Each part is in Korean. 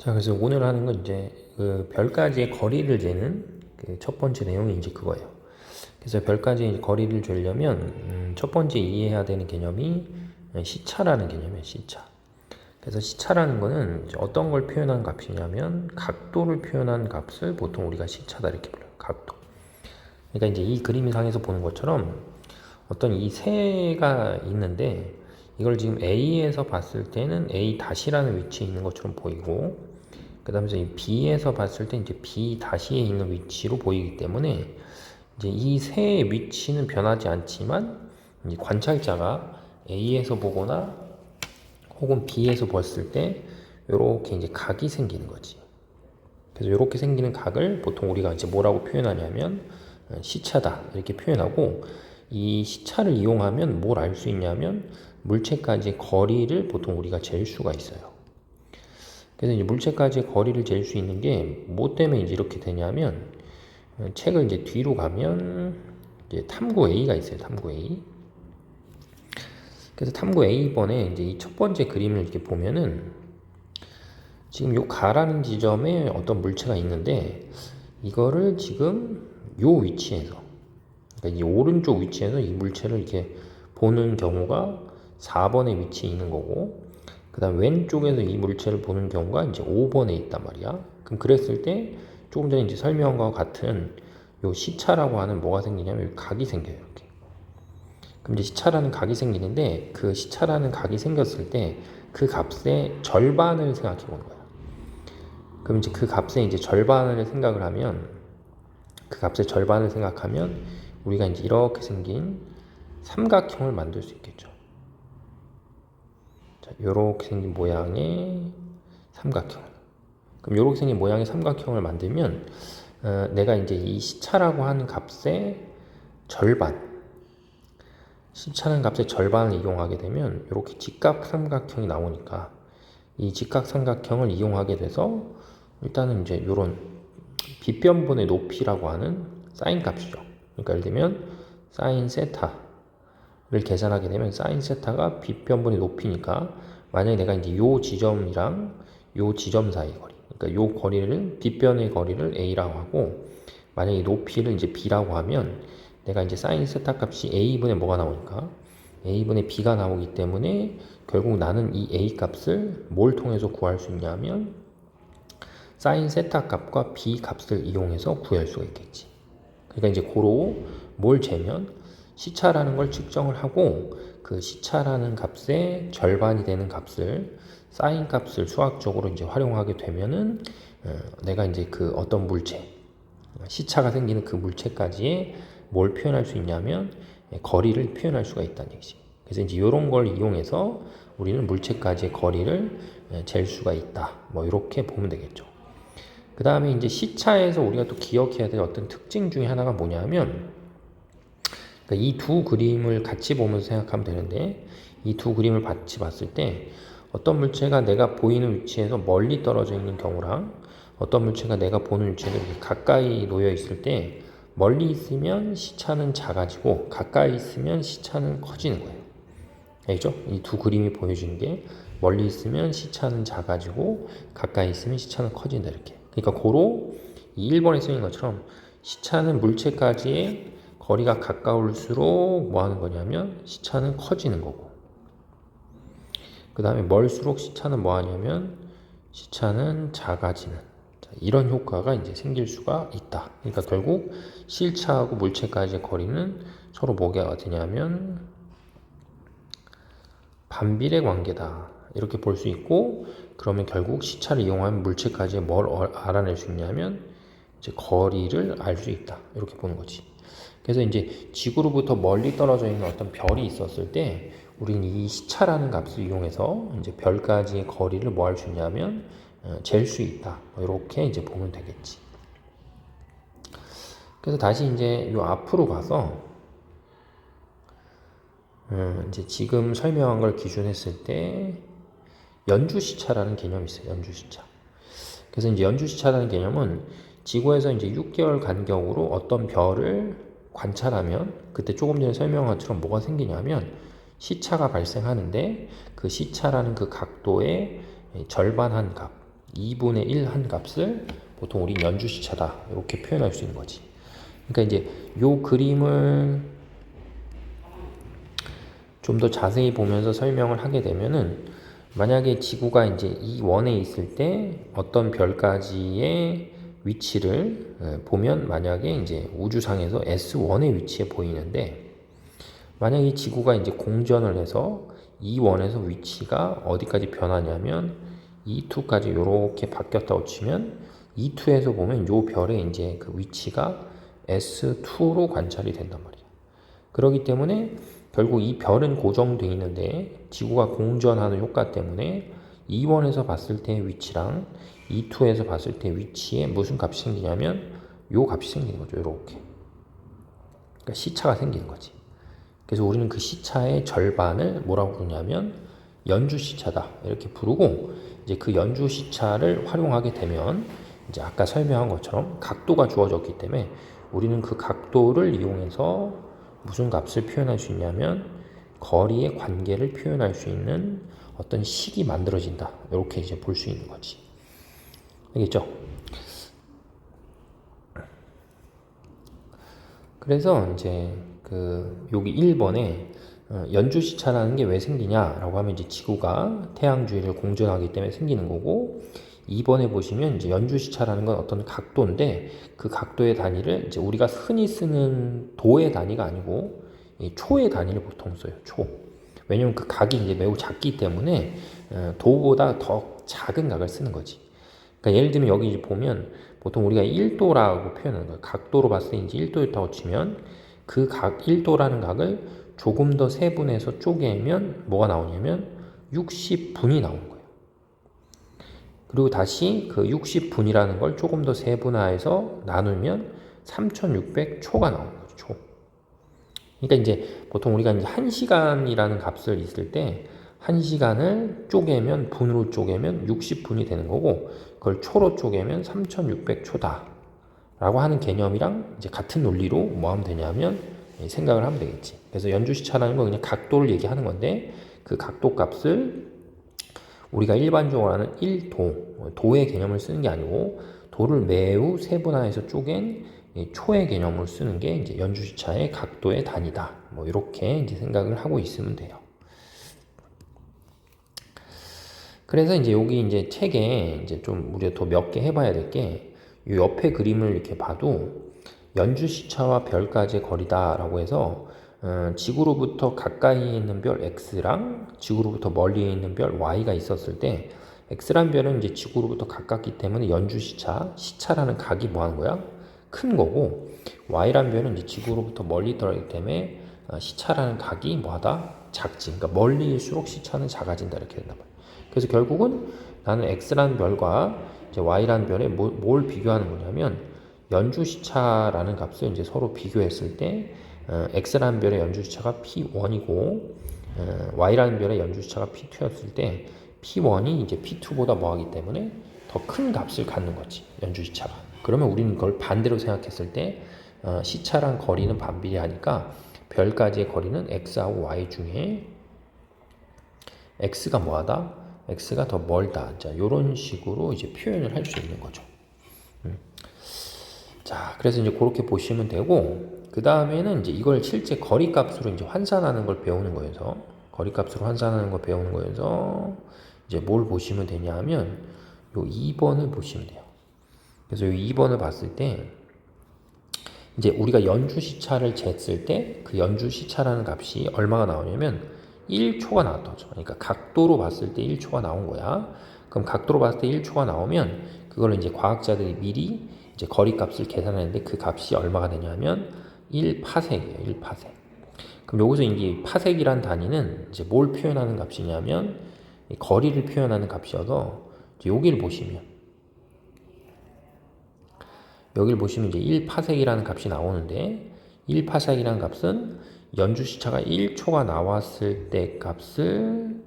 자, 그래서 오늘 하는 건 이제 그 별까지의 거리를 재는 그 첫 번째 내용이 이제 그거예요. 그래서 별까지의 거리를 재려면 첫 번째 이해해야 되는 개념이 시차라는 개념이에요. 시차. 그래서 시차라는 거는 이제 어떤 걸 표현한 값이냐면 각도를 표현한 값을 보통 우리가 시차다 이렇게 불러요. 각도. 그러니까 이제 이 그림상에서 보는 것처럼 어떤 이 새가 있는데 이걸 지금 A에서 봤을 때는 A 다시라는 위치에 있는 것처럼 보이고 그 다음에 이 B에서 봤을 때 이제 B 다시에 있는 위치로 보이기 때문에 이제 이 새의 위치는 변하지 않지만 이제 관찰자가 A에서 보거나 혹은 B에서 봤을 때 이렇게 이제 각이 생기는 거지. 그래서 이렇게 생기는 각을 보통 우리가 이제 뭐라고 표현하냐면 시차다 이렇게 표현하고 이 시차를 이용하면 뭘 알 수 있냐면 물체까지의 거리를 보통 우리가 잴 수가 있어요. 그래서 이제 물체까지의 거리를 잴 수 있는 게 뭐 때문에 이제 이렇게 되냐면 책을 이제 뒤로 가면 이제 탐구 A가 있어요. 탐구 A. 그래서 탐구 A번에 이제 이 첫 번째 그림을 이렇게 보면은 지금 요 가라는 지점에 어떤 물체가 있는데 이거를 지금 요 위치에서 그러니까 이 오른쪽 위치에서 이 물체를 이렇게 보는 경우가 4번의 위치에 있는 거고 그 다음 왼쪽에서 이 물체를 보는 경우가 이제 5번에 있단 말이야. 그럼 그랬을 때 조금 전에 이제 설명한 것과 같은 요 시차라고 하는 뭐가 생기냐면 각이 생겨요. 이렇게. 그럼 이제 시차라는 각이 생기는데 그 시차라는 각이 생겼을 때 그 값의 절반을 생각해 보는 거야. 그럼 이제 그 값의 이제 절반을 생각을 하면 그 값의 절반을 생각하면 우리가 이제 이렇게 생긴 삼각형을 만들 수 있겠죠. 자, 요렇게 생긴 모양의 삼각형. 그럼 요렇게 생긴 모양의 삼각형을 만들면 내가 이제 이 시차라고 하는 값의 절반 시차는 값의 절반을 이용하게 되면 이렇게 직각 삼각형이 나오니까 이 직각 삼각형을 이용하게 돼서 일단은 이제 이런 빗변분의 높이라고 하는 사인 값이죠. 그러니까 예를 들면 사인 세타를 계산하게 되면 사인 세타가 빗변분의 높이니까 만약에 내가 이제 요 지점이랑 요 지점 사이 거리 그러니까 요 거리를 빗변의 거리를 A라고 하고 만약에 높이를 이제 B라고 하면 내가 이제 사인 세타 값이 A분의 뭐가 나오니까 A분의 B가 나오기 때문에 결국 나는 이 A 값을 뭘 통해서 구할 수 있냐면 사인 세타 값과 B 값을 이용해서 구할 수가 있겠지. 그러니까 이제 고로 뭘 재면 시차라는 걸 측정을 하고 그 시차라는 값의 절반이 되는 값을 사인 값을 수학적으로 이제 활용하게 되면은 내가 이제 그 어떤 물체 시차가 생기는 그 물체까지의 뭘 표현할 수 있냐면 거리를 표현할 수가 있다는 얘기지. 그래서 이제 이런 걸 이용해서 우리는 물체까지의 거리를 잴 수가 있다. 뭐 이렇게 보면 되겠죠. 그 다음에 이제 시차에서 우리가 또 기억해야 될 어떤 특징 중에 하나가 뭐냐면 그러니까 이 두 그림을 같이 보면서 생각하면 되는데 이 두 그림을 같이 봤을 때 어떤 물체가 내가 보이는 위치에서 멀리 떨어져 있는 경우랑 어떤 물체가 내가 보는 위치에서 이렇게 가까이 놓여 있을 때 멀리 있으면 시차는 작아지고 가까이 있으면 시차는 커지는 거예요. 알죠? 이 두 그림이 보여주는 게 멀리 있으면 시차는 작아지고 가까이 있으면 시차는 커진다 이렇게. 그러니까 고로 이 1번에 쓰인 것처럼 시차는 물체까지의 거리가 가까울수록 뭐 하는 거냐면 시차는 커지는 거고 그 다음에 멀수록 시차는 뭐 하냐면 시차는 작아지는 이런 효과가 이제 생길 수가 있다. 그러니까 결국 실차하고 물체까지의 거리는 서로 뭐가 되냐면 반비례 관계다. 이렇게 볼 수 있고 그러면 결국 시차를 이용하면 물체까지 뭘 알아낼 수 있냐면 이제 거리를 알 수 있다. 이렇게 보는 거지. 그래서 이제 지구로부터 멀리 떨어져 있는 어떤 별이 있었을 때 우리는 이 시차라는 값을 이용해서 이제 별까지의 거리를 뭐 할 수 있냐면 잴 수 있다. 이렇게 이제 보면 되겠지. 그래서 다시 이제 요 앞으로 가서 이제 지금 설명한 걸 기준했을 때 연주시차라는 개념이 있어요. 연주시차. 그래서 이제 연주시차라는 개념은 지구에서 이제 6개월 간격으로 어떤 별을 관찰하면 그때 조금 전에 설명한 것처럼 뭐가 생기냐면 시차가 발생하는데 그 시차라는 그 각도의 절반 한 값. 2분의 1 한 값을 보통 우리 연주시차다 이렇게 표현할 수 있는 거지. 그러니까 이제 요 그림을 좀 더 자세히 보면서 설명을 하게 되면은 만약에 지구가 이제 이 원에 있을 때 어떤 별까지의 위치를 보면 만약에 이제 우주상에서 S1의 위치에 보이는데 만약에 지구가 이제 공전을 해서 이 원에서 위치가 어디까지 변하냐면 E2까지 이렇게 바뀌었다고 치면 E2에서 보면 요 별의 이제 그 위치가 S2로 관찰이 된단 말이야. 그렇기 때문에 결국 이 별은 고정되어 있는데 지구가 공전하는 효과 때문에 E1에서 봤을 때의 위치랑 E2에서 봤을 때의 위치에 무슨 값이 생기냐면 요 값이 생기는 거죠. 이렇게. 그러니까 시차가 생기는 거지. 그래서 우리는 그 시차의 절반을 뭐라고 부르냐면 연주 시차다 이렇게 부르고 이제 그 연주 시차를 활용하게 되면 이제 아까 설명한 것처럼 각도가 주어졌기 때문에 우리는 그 각도를 이용해서 무슨 값을 표현할 수 있냐면 거리의 관계를 표현할 수 있는 어떤 식이 만들어진다 이렇게 이제 볼 수 있는 거지. 알겠죠? 그래서 이제 그 여기 1번에 연주시차라는 게 왜 생기냐라고 하면 이제 지구가 태양 주위를 공전하기 때문에 생기는 거고 2번에 보시면 이제 연주시차라는 건 어떤 각도인데 그 각도의 단위를 이제 우리가 흔히 쓰는 도의 단위가 아니고 초의 단위를 보통 써요. 초. 왜냐면 그 각이 이제 매우 작기 때문에 도보다 더 작은 각을 쓰는 거지. 그러니까 예를 들면 여기 이제 보면 보통 우리가 1도라고 표현하는 거예요. 각도로 봤을 때 이제 1도였다고 치면 그 각 1도라는 각을 조금 더 세분해서 쪼개면 뭐가 나오냐면 60분이 나오는 거예요. 그리고 다시 그 60분이라는 걸 조금 더 세분화해서 나누면 3600초가 나오는 거죠. 초. 그러니까 이제 보통 우리가 이제 1시간이라는 값을 있을 때 1시간을 쪼개면 분으로 쪼개면 60분이 되는 거고 그걸 초로 쪼개면 3600초다 라고 하는 개념이랑 이제 같은 논리로 뭐 하면 되냐면 생각을 하면 되겠지. 그래서 연주시차라는 건 그냥 각도를 얘기하는 건데 그 각도 값을 우리가 일반적으로 하는 1도, 도의 개념을 쓰는 게 아니고 도를 매우 세분화해서 쪼갠 초의 개념을 쓰는 게 이제 연주시차의 각도의 단위다. 뭐 이렇게 이제 생각을 하고 있으면 돼요. 그래서 이제 여기 이제 책에 이제 좀 우리가 더 몇 개 해봐야 될 게 이 옆에 그림을 이렇게 봐도 연주시차와 별까지의 거리다라고 해서 지구로부터 가까이 있는 별 X랑 지구로부터 멀리 있는 별 Y가 있었을 때 X란 별은 이제 지구로부터 가깝기 때문에 연주시차, 시차라는 각이 뭐 하는 거야? 큰 거고 Y란 별은 이제 지구로부터 멀리 떨어지기 때문에 시차라는 각이 뭐하다? 작지. 그러니까 멀리일수록 시차는 작아진다 이렇게 된단 말이야. 그래서 결국은 나는 X라는 별과 이제 Y라는 별에 뭘 비교하는 거냐면 연주시차라는 값을 이제 서로 비교했을 때 X라는 별의 연주시차가 P1이고 Y라는 별의 연주시차가 P2였을 때 P1이 이제 P2보다 뭐하기 때문에 더 큰 값을 갖는 거지 연주시차가. 그러면 우리는 그걸 반대로 생각했을 때 시차랑 거리는 반비례하니까 별까지의 거리는 X하고 Y 중에 X가 뭐하다? X가 더 멀다. 자, 요런 식으로 이제 표현을 할 수 있는 거죠. 자, 그래서 이제 그렇게 보시면 되고, 그 다음에는 이제 이걸 실제 거리값으로 이제 환산하는 걸 배우는 거여서, 거리값으로 환산하는 걸 배우는 거여서, 이제 뭘 보시면 되냐 하면, 요 2번을 보시면 돼요. 그래서 요 2번을 봤을 때, 이제 우리가 연주시차를 쟀을 때, 그 연주시차라는 값이 얼마가 나오냐면, 1초가 나왔다고. 그러니까 각도로 봤을 때 1초가 나온 거야. 그럼 각도로 봤을 때 1초가 나오면 그걸 이제 과학자들이 미리 이제 거리값을 계산했는데 그 값이 얼마가 되냐면 1파섹이에요. 1파섹. 그럼 여기서 이제 파섹이란 단위는 이제 뭘 표현하는 값이냐면 거리를 표현하는 값이어서 여기를 보시면 이제 1파섹이라는 값이 나오는데 1파섹이라는 값은 연주시차가 1초가 나왔을 때 값을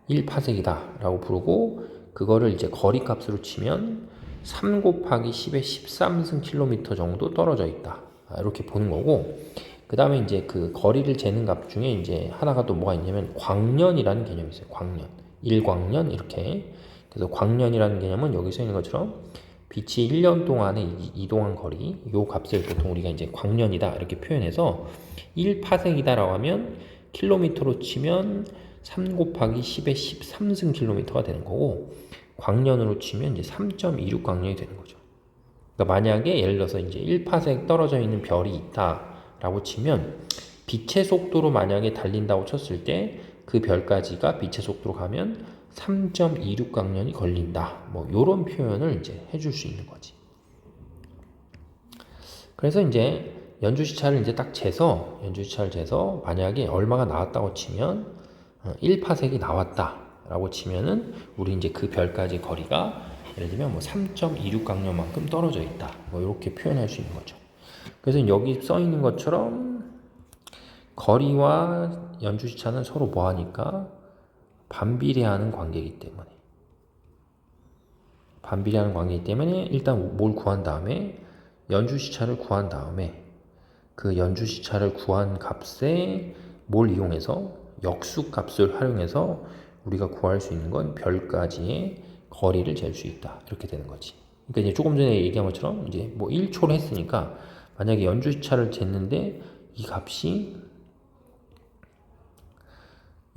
1파섹이다 라고 부르고 그거를 이제 거리 값으로 치면 3 곱하기 10의 13승 킬로미터 정도 떨어져 있다 이렇게 보는 거고 그 다음에 이제 그 거리를 재는 값 중에 이제 하나가 또 뭐가 있냐면 광년이라는 개념이 있어요. 광년, 1광년 이렇게 그래서 광년이라는 개념은 여기 써 있는 것처럼 빛이 1년 동안에 이동한 거리, 요 값을 보통 우리가 이제 광년이다 이렇게 표현해서 1파섹이다라고 하면 킬로미터로 치면 3 곱하기 10의 13승 킬로미터가 되는 거고, 광년으로 치면 이제 3.26 광년이 되는 거죠. 그러니까 만약에 예를 들어서 이제 1파섹 떨어져 있는 별이 있다라고 치면 빛의 속도로 만약에 달린다고 쳤을 때 그 별까지가 빛의 속도로 가면 3.26 광년이 걸린다. 뭐 요런 표현을 이제 해줄 수 있는 거지. 그래서 이제 연주시차를 이제 딱 재서 연주시차를 재서 만약에 얼마가 나왔다고 치면 1파섹이 나왔다라고 치면은 우리 이제 그 별까지 거리가 예를 들면 뭐 3.26 광년만큼 떨어져 있다. 뭐 이렇게 표현할 수 있는 거죠. 그래서 여기 써 있는 것처럼 거리와 연주시차는 서로 뭐 하니까 반비례하는 관계이기 때문에 일단 뭘 구한 다음에 연주시차를 구한 다음에 그 연주시차를 구한 값에 뭘 이용해서 역수값을 활용해서 우리가 구할 수 있는 건 별까지의 거리를 잴 수 있다. 이렇게 되는 거지. 그러니까 이제 조금 전에 얘기한 것처럼 이제 뭐 1초를 했으니까 만약에 연주시차를 쟀는데 이 값이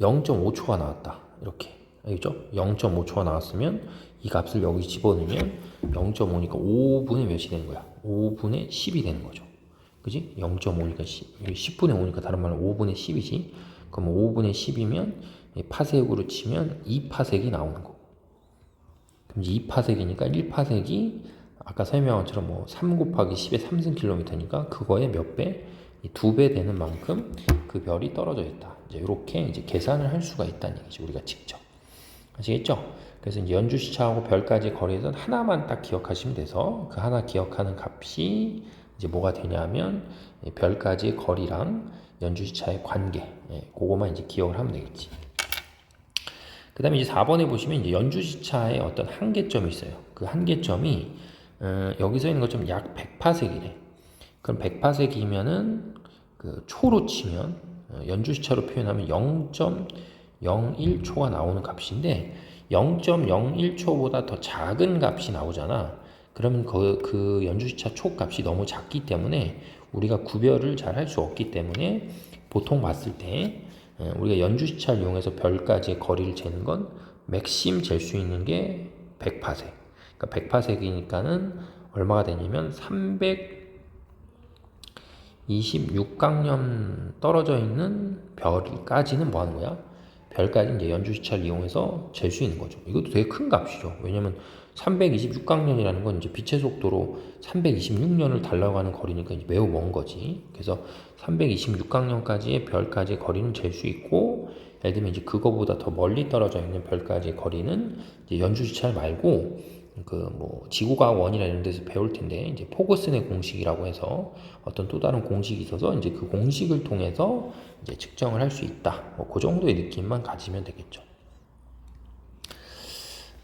0.5초가 나왔다. 이렇게. 알겠죠? 0.5초가 나왔으면 이 값을 여기 집어넣으면 0.5니까 5분의 몇이 되는 거야? 5분의 10이 되는 거죠. 그지? 0.5니까 10분의 5니까 다른 말로 5분의 10이지. 그럼 5분의 10이면 파섹으로 치면 2파섹이 나오는 거고. 그럼 이제 2파섹이니까 1파섹이 아까 설명한 것처럼 뭐 3 곱하기 10의 3승 킬로미터니까 그거의 몇 배? 2배 되는 만큼 그 별이 떨어져 있다. 이제 이렇게 이제 계산을 할 수가 있다는 얘기죠. 우리가 직접. 아시겠죠? 그래서 이제 연주시차하고 별까지 거리에서 하나만 딱 기억하시면 돼서 그 하나 기억하는 값이 이제 뭐가 되냐면 별까지의 거리랑 연주시차의 관계. 그거만 이제 기억을 하면 되겠지. 그 다음에 이제 4번에 보시면 이제 연주시차의 어떤 한계점이 있어요. 그 한계점이 여기서 있는 것처럼 약 100파섹이래. 그럼 100파섹이면은 그 초로 치면 연주시차로 표현하면 0.01초가 나오는 값인데 0.01초보다 더 작은 값이 나오잖아. 그러면 그 연주시차 초 값이 너무 작기 때문에 우리가 구별을 잘 할 수 없기 때문에 보통 봤을 때 우리가 연주시차를 이용해서 별까지의 거리를 재는 건 맥심 잴 수 있는 게 100파섹. 그러니까 100파섹이니까는 얼마가 되냐면 326강년 떨어져 있는 별까지는 뭐 하는 거야? 별까지 이제 연주시차를 이용해서 잴 수 있는 거죠. 이것도 되게 큰 값이죠. 왜냐면 326강년이라는 건 이제 빛의 속도로 326년을 달려가는 거리니까 이제 매우 먼 거지. 그래서 326강년까지의 별까지의 거리는 잴 수 있고, 예를 들면 이제 그거보다 더 멀리 떨어져 있는 별까지의 거리는 이제 연주시차 말고 그 뭐 지구과학원이나 이런 데서 배울 텐데 이제 포그슨의 공식이라고 해서 어떤 또 다른 공식이 있어서 이제 그 공식을 통해서 이제 측정을 할 수 있다. 뭐 그 정도의 느낌만 가지면 되겠죠.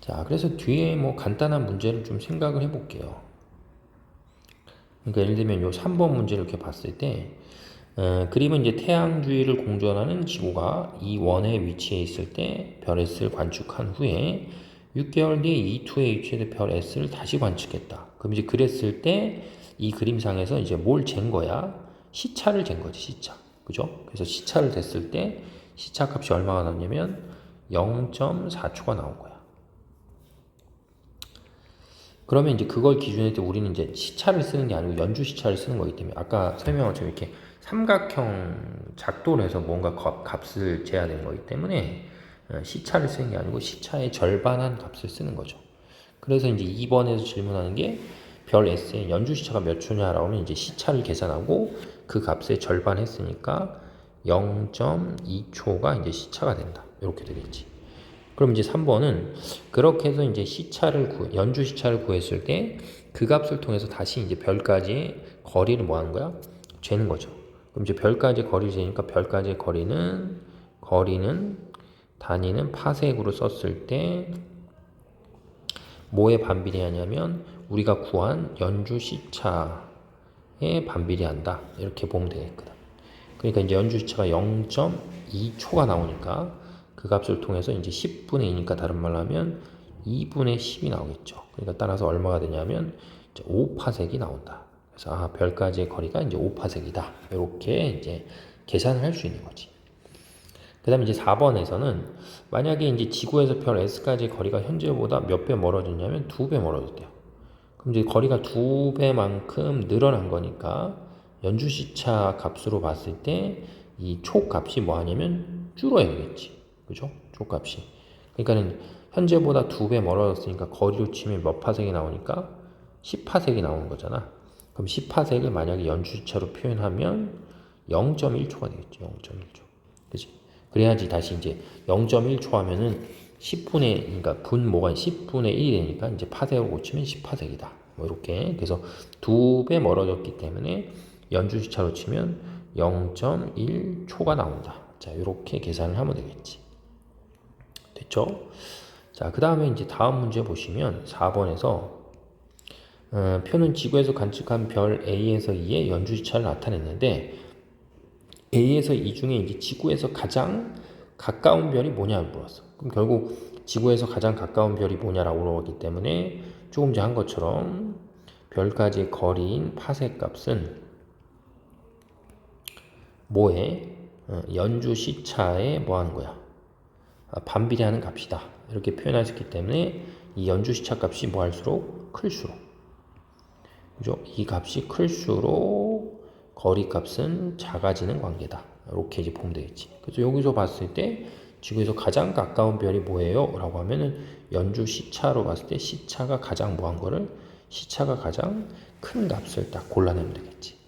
자, 그래서 뒤에 뭐 간단한 문제를 좀 생각을 해볼게요. 그러니까 예를 들면 요 3번 문제를 이렇게 봤을 때 그림은 이제 태양 주위를 공전하는 지구가 이 원의 위치에 있을 때 별 S를 관측한 후에 6개월 뒤에 E2에 위치해서 별 S를 다시 관측했다. 그럼 이제 그랬을 때 이 그림상에서 이제 뭘 잰 거야? 시차를 잰 거지, 시차. 그죠? 그래서 시차를 쟀을 때 시차 값이 얼마가 나왔냐면 0.4초가 나온 거야. 그러면 이제 그걸 기준으로 때 우리는 이제 시차를 쓰는 게 아니고 연주 시차를 쓰는 거기 때문에 아까 설명한 것처럼 이렇게 삼각형 작도를 해서 뭔가 값을 재야 되는 거기 때문에 시차를 쓰는 게 아니고 시차의 절반한 값을 쓰는 거죠. 그래서 이제 2번에서 질문하는 게 별 S의 연주 시차가 몇 초냐라고 하면 이제 시차를 계산하고 그 값의 절반 했으니까 0.2초가 이제 시차가 된다. 이렇게 되겠지. 그럼 이제 3번은 그렇게 해서 이제 연주 시차를 구했을 때 그 값을 통해서 다시 이제 별까지의 거리를 뭐 하는 거야? 재는 거죠. 그럼 이제 별까지의 거리를 재니까 별까지의 거리는 단위는 파섹으로 썼을 때 뭐에 반비례하냐면 우리가 구한 연주 시차에 반비례한다. 이렇게 보면 되겠거든. 그러니까 이제 연주 시차가 0.2초가 나오니까 그 값을 통해서 이제 10분의 2니까 다른 말로 하면 2분의 10이 나오겠죠. 그러니까 따라서 얼마가 되냐면 이제 5파섹이 나온다. 그래서 별까지의 거리가 이제 5파섹이다. 이렇게 이제 계산을 할 수 있는 거지. 그 다음에 이제 4번에서는 만약에 이제 지구에서 별 S까지의 거리가 현재보다 몇 배 멀어졌냐면 2배 멀어졌대요. 그럼 이제 거리가 2배만큼 늘어난 거니까 연주시차 값으로 봤을 때 이 촉값이 뭐 하냐면 줄어야 되겠지. 그죠? 촉값이. 그러니까는 현재보다 2배 멀어졌으니까 거리로 치면 몇 파섹이 나오니까 10파섹이 나오는 거잖아. 그럼 10파섹을 만약에 연주시차로 표현하면 0.1초가 되겠죠. 0.1초. 그치? 그래야지 다시 이제 0.1초 하면은 10분의, 그러니까 분모가 10분의 1이 되니까 이제 파섹으로 고치면 10파섹이다. 뭐 이렇게. 그래서 2배 멀어졌기 때문에 연주시차로 치면 0.1초가 나온다. 자, 이렇게 계산을 하면 되겠지. 됐죠? 자, 그 다음에 이제 다음 문제 보시면 4번에서 표는 지구에서 관측한 별 A에서 E의 연주시차를 나타냈는데 A에서 E 중에 이제 지구에서 가장 가까운 별이 뭐냐고 물었어. 그럼 결국 지구에서 가장 가까운 별이 뭐냐라고 물어봤기 때문에 조금 전에 한 것처럼 별까지의 거리인 파세 값은 뭐에? 연주 시차에 뭐 하는 거야? 반비례하는 값이다. 이렇게 표현할 수 있기 때문에 이 연주 시차 값이 뭐 할수록 클수록, 그죠? 이 값이 클수록 거리 값은 작아지는 관계다. 이렇게 이제 보면 되겠지. 그래서 여기서 봤을 때 지구에서 가장 가까운 별이 뭐예요? 라고 하면은 연주 시차로 봤을 때 시차가 가장 뭐한 거를 시차가 가장 큰 값을 딱 골라내면 되겠지.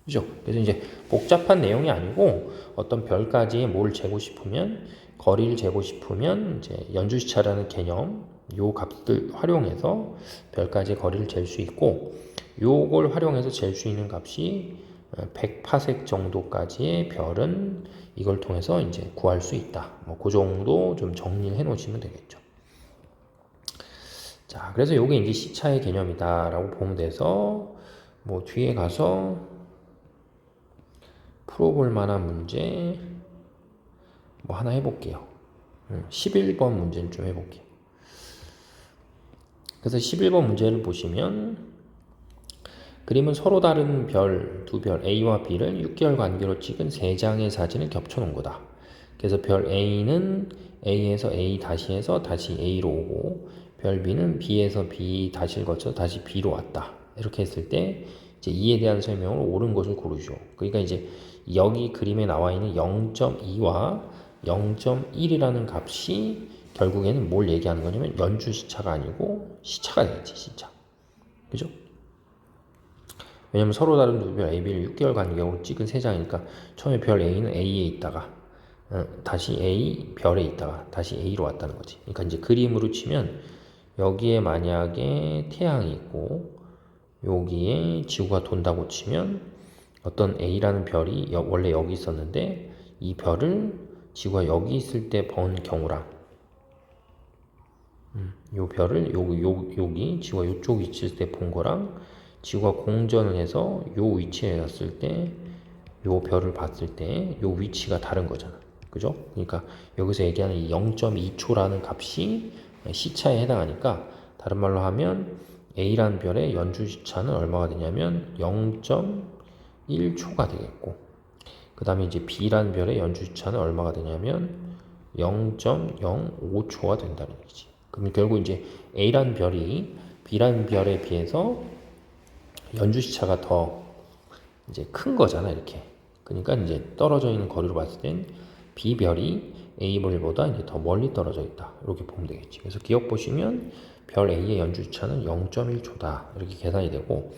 그죠? 그래서 이제 복잡한 내용이 아니고 어떤 별까지 뭘 재고 싶으면 거리를 재고 싶으면 이제 연주시차라는 개념 요 값들 활용해서 별까지 거리를 잴 수 있고 요걸 활용해서 잴 수 있는 값이 100파섹 정도까지의 별은 이걸 통해서 이제 구할 수 있다. 뭐 그 정도 좀 정리해 놓으시면 되겠죠. 자, 그래서 요게 이제 시차의 개념이다라고 보면 돼서 뭐 뒤에 가서 풀어볼 만한 문제 뭐 하나 해볼게요. 11번 문제를 좀 해볼게요. 그래서 11번 문제를 보시면 그림은 서로 다른 별, 두 별 A와 B를 6개월 간격으로 찍은 3장의 사진을 겹쳐놓은 거다. 그래서 별 A는 A에서 A 다시에서 다시 A로 오고 별 B는 B에서 B 다시를 거쳐서 다시 B로 왔다. 이렇게 했을 때 이제 이에 대한 설명을 옳은 것을 고르죠. 그러니까 이제 여기 그림에 나와 있는 0.2와 0.1이라는 값이 결국에는 뭘 얘기하는 거냐면 연주 시차가 아니고 시차가 되겠지, 시차. 그죠? 왜냐면 서로 다른 두 별 AB를 6개월 간격으로 찍은 3장이니까 처음에 별 A는 A에 있다가 다시 A 별에 있다가 다시 A로 왔다는 거지. 그러니까 이제 그림으로 치면 여기에 만약에 태양이 있고 여기에 지구가 돈다고 치면 어떤 A라는 별이 원래 여기 있었는데 이 별을 지구가 여기 있을 때 본 경우랑 요 별을 여기 지구가 요쪽 위치에 있을 때 본 거랑 지구가 공전을 해서 요 위치에 갔을 때 요 별을 봤을 때 요 위치가 다른 거잖아. 그죠? 그러니까 여기서 얘기하는 이 0.2초라는 값이 시차에 해당하니까 다른 말로 하면 A라는 별의 연주 시차는 얼마가 되냐면 0.1초가 되겠고 그 다음에 이제 B라는 별의 연주 시차는 얼마가 되냐면 0.05초가 된다는 얘기지. 그럼 결국 이제 A라는 별이 B라는 별에 비해서 연주 시차가 더 이제 큰 거잖아, 이렇게. 그러니까 이제 떨어져 있는 거리로 봤을 땐 B 별이 A 별보다 이제 더 멀리 떨어져 있다. 이렇게 보면 되겠지. 그래서 기억 보시면 별 A의 연주 시차는 0.1초다. 이렇게 계산이 되고,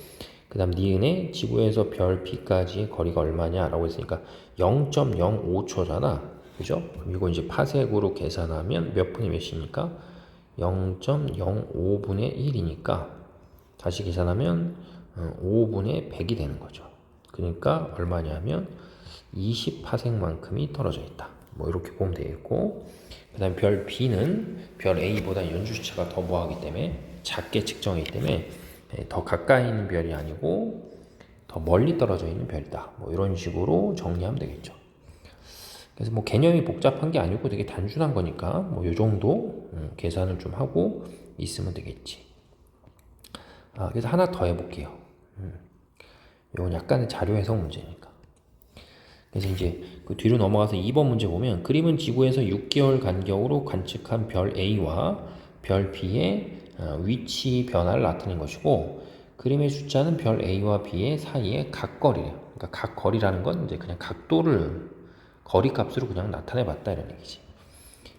그 다음 니은에 지구에서 별 B까지의 거리가 얼마냐라고 했으니까 0.05초잖아. 그죠? 그럼 이거 이제 파섹으로 계산하면 몇 분의 몇입니까? 0.05분의 1이니까 다시 계산하면 5분의 100이 되는 거죠. 그러니까 얼마냐면 20파섹만큼이 떨어져 있다. 뭐 이렇게 보면 되겠고 그 다음에 별 B는 별 A보다 연주시차가 더 뭐하기 때문에 작게 측정하기 때문에 더 가까이 있는 별이 아니고 더 멀리 떨어져 있는 별이다. 뭐 이런 식으로 정리하면 되겠죠. 그래서 뭐 개념이 복잡한 게 아니고 되게 단순한 거니까 뭐 요 정도 계산을 좀 하고 있으면 되겠지. 그래서 하나 더 해볼게요. 이건 약간의 자료 해석 문제니까. 그래서 이제 그 뒤로 넘어가서 2번 문제 보면 그림은 지구에서 6개월 간격으로 관측한 별 A와 별 B의 위치 변화를 나타낸 것이고 그림의 숫자는 별 A와 B의 사이의 각거리래요. 그러니까 각거리라는 건 이제 그냥 각도를 거리 값으로 그냥 나타내 봤다 이런 얘기지.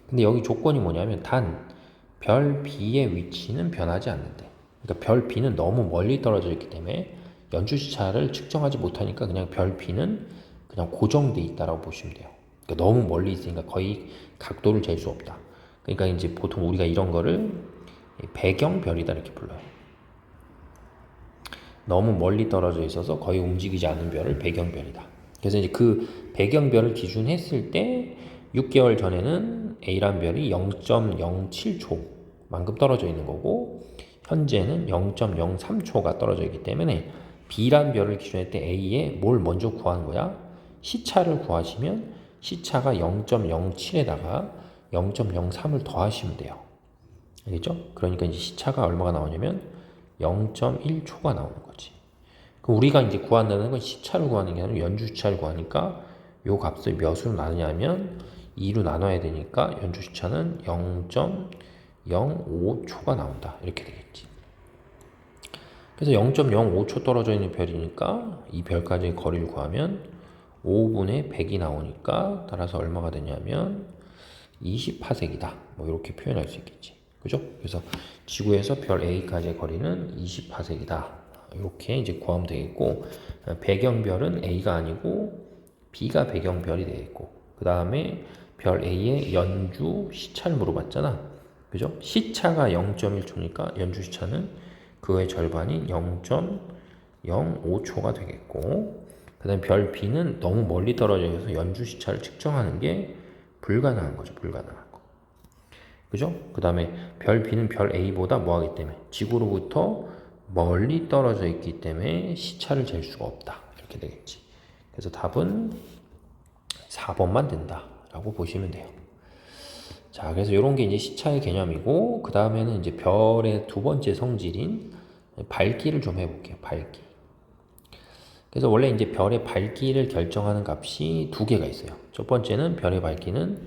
근데 여기 조건이 뭐냐면 단 별 B의 위치는 변하지 않는데. 그러니까 별 B는 너무 멀리 떨어져 있기 때문에 연주시차를 측정하지 못하니까 그냥 별 B는 그냥 고정돼 있다라고 보시면 돼요. 그러니까 너무 멀리 있으니까 거의 각도를 잴 수 없다. 그러니까 이제 보통 우리가 이런 거를 배경별이다 이렇게 불러요. 너무 멀리 떨어져 있어서 거의 움직이지 않는 별을 배경별이다. 그래서 이제 그 배경별을 기준했을 때 6개월 전에는 A란 별이 0.07초만큼 떨어져 있는 거고 현재는 0.03초가 떨어져 있기 때문에 B란 별을 기준할 때 A에 뭘 먼저 구하는 거야? 시차를 구하시면 시차가 0.07에다가 0.03을 더하시면 돼요. 알겠죠? 그러니까 이제 시차가 얼마가 나오냐면 0.1초가 나오는 거지. 그럼 우리가 이제 구한다는 건 시차를 구하는 게 아니라 연주 시차를 구하니까 요 값을 몇으로 나누냐면 2로 나눠야 되니까 연주 시차는 0.05초가 나온다. 이렇게 되겠지. 그래서 0.05초 떨어져 있는 별이니까 이 별까지의 거리를 구하면 5분의 100이 나오니까 따라서 얼마가 되냐면 20파세기다. 뭐 이렇게 표현할 수 있겠지. 그죠? 그래서 지구에서 별 A까지의 거리는 20파세기다. 이렇게 이제 구하면 되겠고 배경별은 A가 아니고 B가 배경별이 되겠고 그 다음에 별 A의 연주 시차를 물어봤잖아. 그죠? 시차가 0.1초니까 연주 시차는 그의 절반인 0.05초가 되겠고 그 다음에 별 B는 너무 멀리 떨어져 있어서 연주 시차를 측정하는 게 불가능한 거죠. 불가능한 거. 그죠? 그 다음에 별 B는 별 A보다 뭐하기 때문에 지구로부터 멀리 떨어져 있기 때문에 시차를 잴 수가 없다. 이렇게 되겠지. 그래서 답은 4번만 된다라고 보시면 돼요. 자, 그래서 이런 게 이제 시차의 개념이고 그 다음에는 이제 별의 두 번째 성질인 밝기를 좀 해볼게요. 밝기. 그래서 원래 이제 별의 밝기를 결정하는 값이 두 개가 있어요. 첫 번째는 별의 밝기는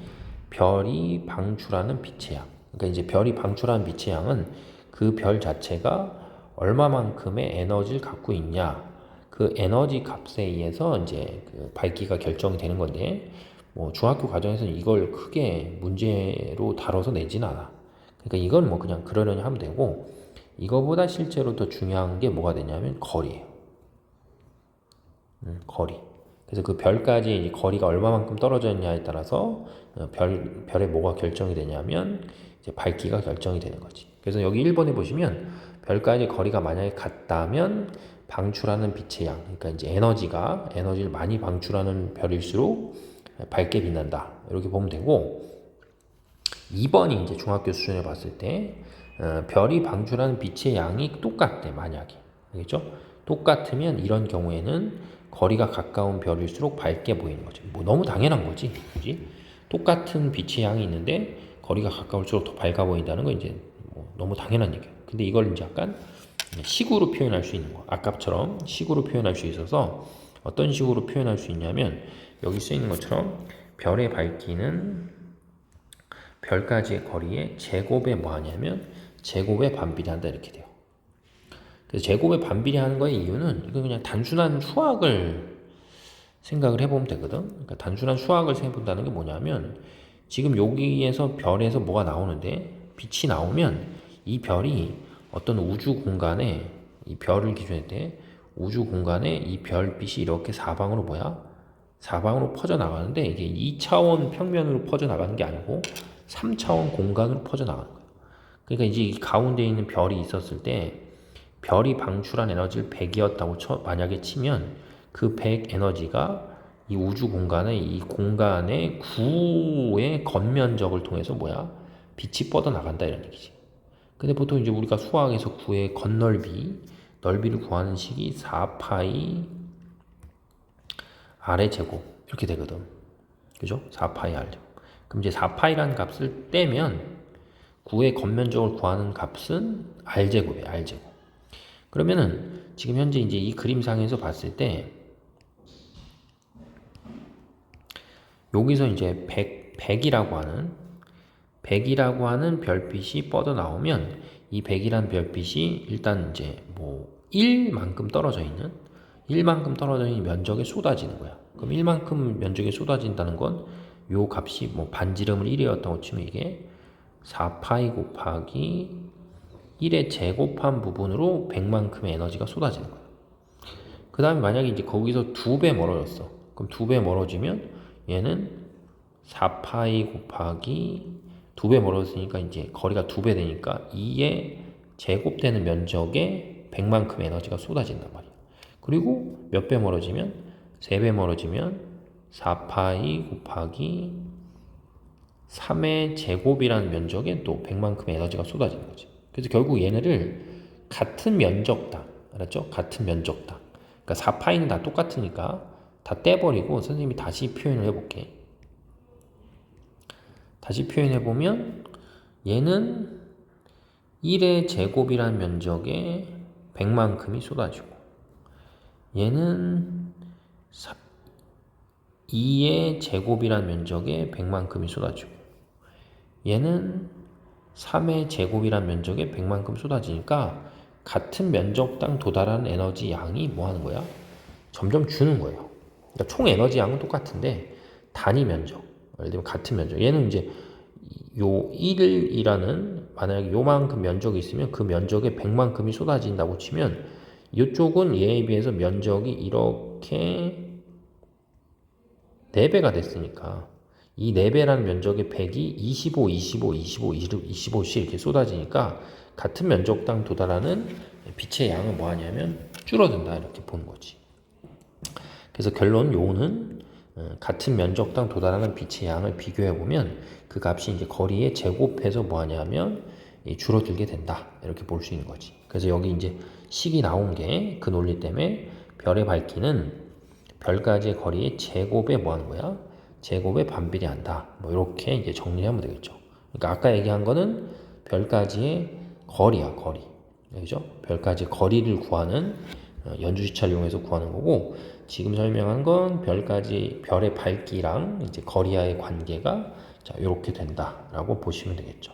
별이 방출하는 빛의 양. 그러니까 이제 별이 방출하는 빛의 양은 그 별 자체가 얼마만큼의 에너지를 갖고 있냐. 그 에너지 값에 의해서 이제 그 밝기가 결정이 되는 건데, 뭐 중학교 과정에서는 이걸 크게 문제로 다뤄서 내진 않아. 그러니까 이건 뭐 그냥 그러려니 하면 되고, 이거보다 실제로 더 중요한 게 뭐가 되냐면 거리예요. 거리. 그래서 그 별까지 이제 거리가 얼마만큼 떨어져 있냐에 따라서 별의 뭐가 결정이 되냐면 이제 밝기가 결정이 되는 거지. 그래서 여기 1번에 보시면 별까지 거리가 만약에 같다면 방출하는 빛의 양, 그러니까 이제 에너지를 많이 방출하는 별일수록 밝게 빛난다. 이렇게 보면 되고 2번이 이제 중학교 수준에 봤을 때 별이 방출하는 빛의 양이 똑같대. 만약에. 알겠죠? 똑같으면 이런 경우에는 거리가 가까운 별일수록 밝게 보이는 거죠. 뭐 너무 당연한 거지. 그지? 똑같은 빛의 양이 있는데 거리가 가까울수록 더 밝아 보인다는 건 이제 뭐 너무 당연한 얘기예요. 근데 이걸 이제 약간 식으로 표현할 수 있는 거. 아까처럼 식으로 표현할 수 있어서 어떤 식으로 표현할 수 있냐면 여기 쓰여 있는 것처럼 별의 밝기는 별까지의 거리에 제곱에 뭐 하냐면 제곱에 반비례한다 이렇게 돼요. 그래서 제곱에 반비례하는 거의 이유는 이건 그냥 단순한 수학을 생각을 해보면 되거든. 그러니까 단순한 수학을 해본다는 게 뭐냐면 지금 여기에서 별에서 뭐가 나오는데 빛이 나오면 이 별이 어떤 우주 공간에 이 별을 기준할 때 우주 공간에 이 별빛이 이렇게 사방으로 사방으로 퍼져 나가는데 이게 2차원 평면으로 퍼져 나가는 게 아니고 3차원 공간으로 퍼져 나가는 거예요. 그러니까 이제 이 가운데 있는 별이 있었을 때 별이 방출한 에너지를 100이었다고 만약에 치면 그 100 에너지가 이 우주 공간의 이 공간의 구의 겉면적을 통해서 빛이 뻗어 나간다 이런 얘기지. 근데 보통 이제 우리가 수학에서 구의 넓이를 구하는 식이 4파이 R의 제곱 이렇게 되거든. 그죠? 4파이 R 제곱. 그럼 이제 4파이라는 값을 떼면 9의 겉면적을 구하는 값은 R제곱이에요. R제곱. 그러면은 지금 현재 이제 이 그림상에서 봤을 때 여기서 이제 100이라고 하는 별빛이 뻗어 나오면 이 100이라는 별빛이 일단 이제 뭐 1만큼 떨어져 있는 면적에 쏟아지는 거야. 그럼 1만큼 면적에 쏟아진다는 건 요 값이 뭐 반지름을 1이었다고 치면 이게 4파이 곱하기 1의 제곱한 부분으로 100만큼의 에너지가 쏟아지는 거야. 그 다음에 만약에 이제 거기서 2배 멀어졌어. 그럼 2배 멀어지면 얘는 4파이 곱하기 2배 멀어졌으니까 이제 거리가 2배 되니까 2의 제곱되는 면적에 100만큼의 에너지가 쏟아진단 말이야. 그리고 몇 배 멀어지면 3배 멀어지면 4파이 곱하기 3의 제곱이라는 면적에 또 100만큼의 에너지가 쏟아지는 거지. 그래서 결국 얘네를 같은 면적당, 알았죠? 같은 면적당. 그러니까 4파이는 다 똑같으니까 다 떼버리고 선생님이 다시 표현을 해볼게. 다시 표현해보면 얘는 1의 제곱이라는 면적에 100만큼이 쏟아지고 얘는 2의 제곱이라는 면적에 100만큼이 쏟아지고 얘는 3의 제곱이라는 면적에 100만큼 쏟아지니까 같은 면적당 도달하는 에너지 양이 뭐 하는 거야? 점점 주는 거예요. 그러니까 총 에너지 양은 똑같은데 단위 면적, 예를 들면 같은 면적. 얘는 이제 요 1이라는 만약에 요만큼 면적이 있으면 그 면적에 100만큼이 쏟아진다고 치면 이쪽은 얘에 비해서 면적이 이렇게 4배가 됐으니까 이 4배라는 면적의 100이 25, 25, 25, 25씩 이렇게 쏟아지니까 같은 면적당 도달하는 빛의 양은 뭐 하냐면 줄어든다 이렇게 보는 거지. 그래서 결론 요는 같은 면적당 도달하는 빛의 양을 비교해 보면 그 값이 이제 거리에 제곱해서 뭐 하냐면 줄어들게 된다 이렇게 볼 수 있는 거지. 그래서 여기 이제 식이 나온 게 그 논리 때문에 별의 밝기는 별까지의 거리의 제곱에 뭐 하는 거야? 제곱에 반비례한다. 뭐 이렇게 이제 정리하면 되겠죠. 그러니까 아까 얘기한 거는 별까지의 거리야, 거리. 그죠? 별까지 거리를 구하는 연주시차를 이용해서 구하는 거고 지금 설명한 건 별까지 별의 밝기랑 이제 거리와의 관계가 자, 이렇게 된다라고 보시면 되겠죠.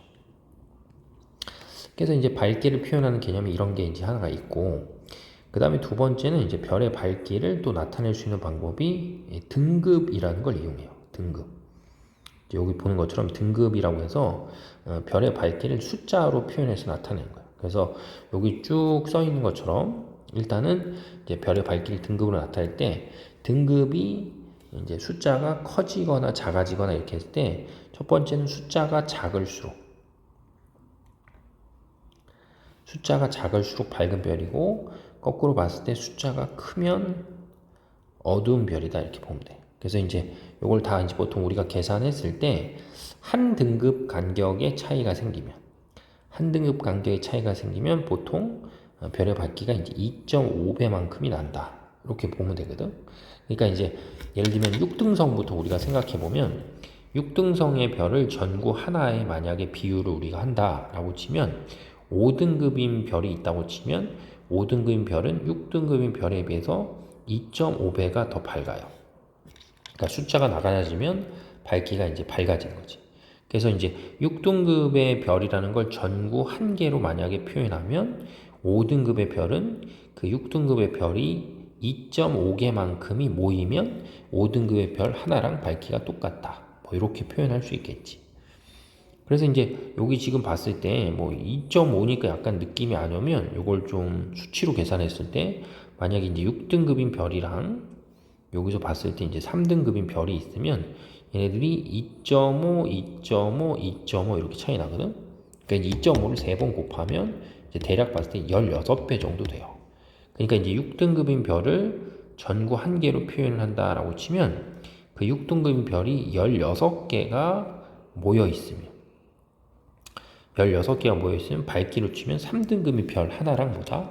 그래서 이제 밝기를 표현하는 개념이 이런 게 이제 하나가 있고 그 다음에 두 번째는 이제 별의 밝기를 또 나타낼 수 있는 방법이 등급이라는 걸 이용해요. 등급. 여기 보는 것처럼 등급이라고 해서 별의 밝기를 숫자로 표현해서 나타내는 거예요. 그래서 여기 쭉 써 있는 것처럼 일단은 이제 별의 밝기를 등급으로 나타낼 때 등급이 이제 숫자가 커지거나 작아지거나 이렇게 했을 때 첫 번째는 숫자가 작을수록 밝은 별이고 거꾸로 봤을 때 숫자가 크면 어두운 별이다 이렇게 보면 돼. 그래서 이제 이걸 다 이제 보통 우리가 계산했을 때 한 등급 간격의 차이가 생기면 보통 별의 밝기가 이제 2.5배만큼이 난다. 이렇게 보면 되거든. 그러니까 이제 예를 들면 6등성부터 우리가 생각해 보면 6등성의 별을 전구 하나에 만약에 비율을 우리가 한다라고 치면 5등급인 별이 있다고 치면 5등급인 별은 6등급인 별에 비해서 2.5배가 더 밝아요. 그러니까 숫자가 나가지면 밝기가 이제 밝아지는 거지. 그래서 이제 6등급의 별이라는 걸 전구 한 개로 만약에 표현하면 5등급의 별은 그 6등급의 별이 2.5개만큼이 모이면 5등급의 별 하나랑 밝기가 똑같다. 뭐 이렇게 표현할 수 있겠지. 그래서 이제 여기 지금 봤을 때 뭐 2.5니까 약간 느낌이 안 오면 이걸 좀 수치로 계산했을 때 만약에 이제 6등급인 별이랑 여기서 봤을 때 이제 3등급인 별이 있으면 얘네들이 2.5, 2.5, 2.5 이렇게 차이 나거든. 그러니까 이제 2.5를 3번 곱하면 이제 대략 봤을 때 16배 정도 돼요. 그러니까 이제 6등급인 별을 전구 한 개로 표현을 한다라고 치면 그 6등급인 별이 16개가 모여 있으면 16개가 모여있으면 밝기로 치면 3등급의 별 하나랑 보다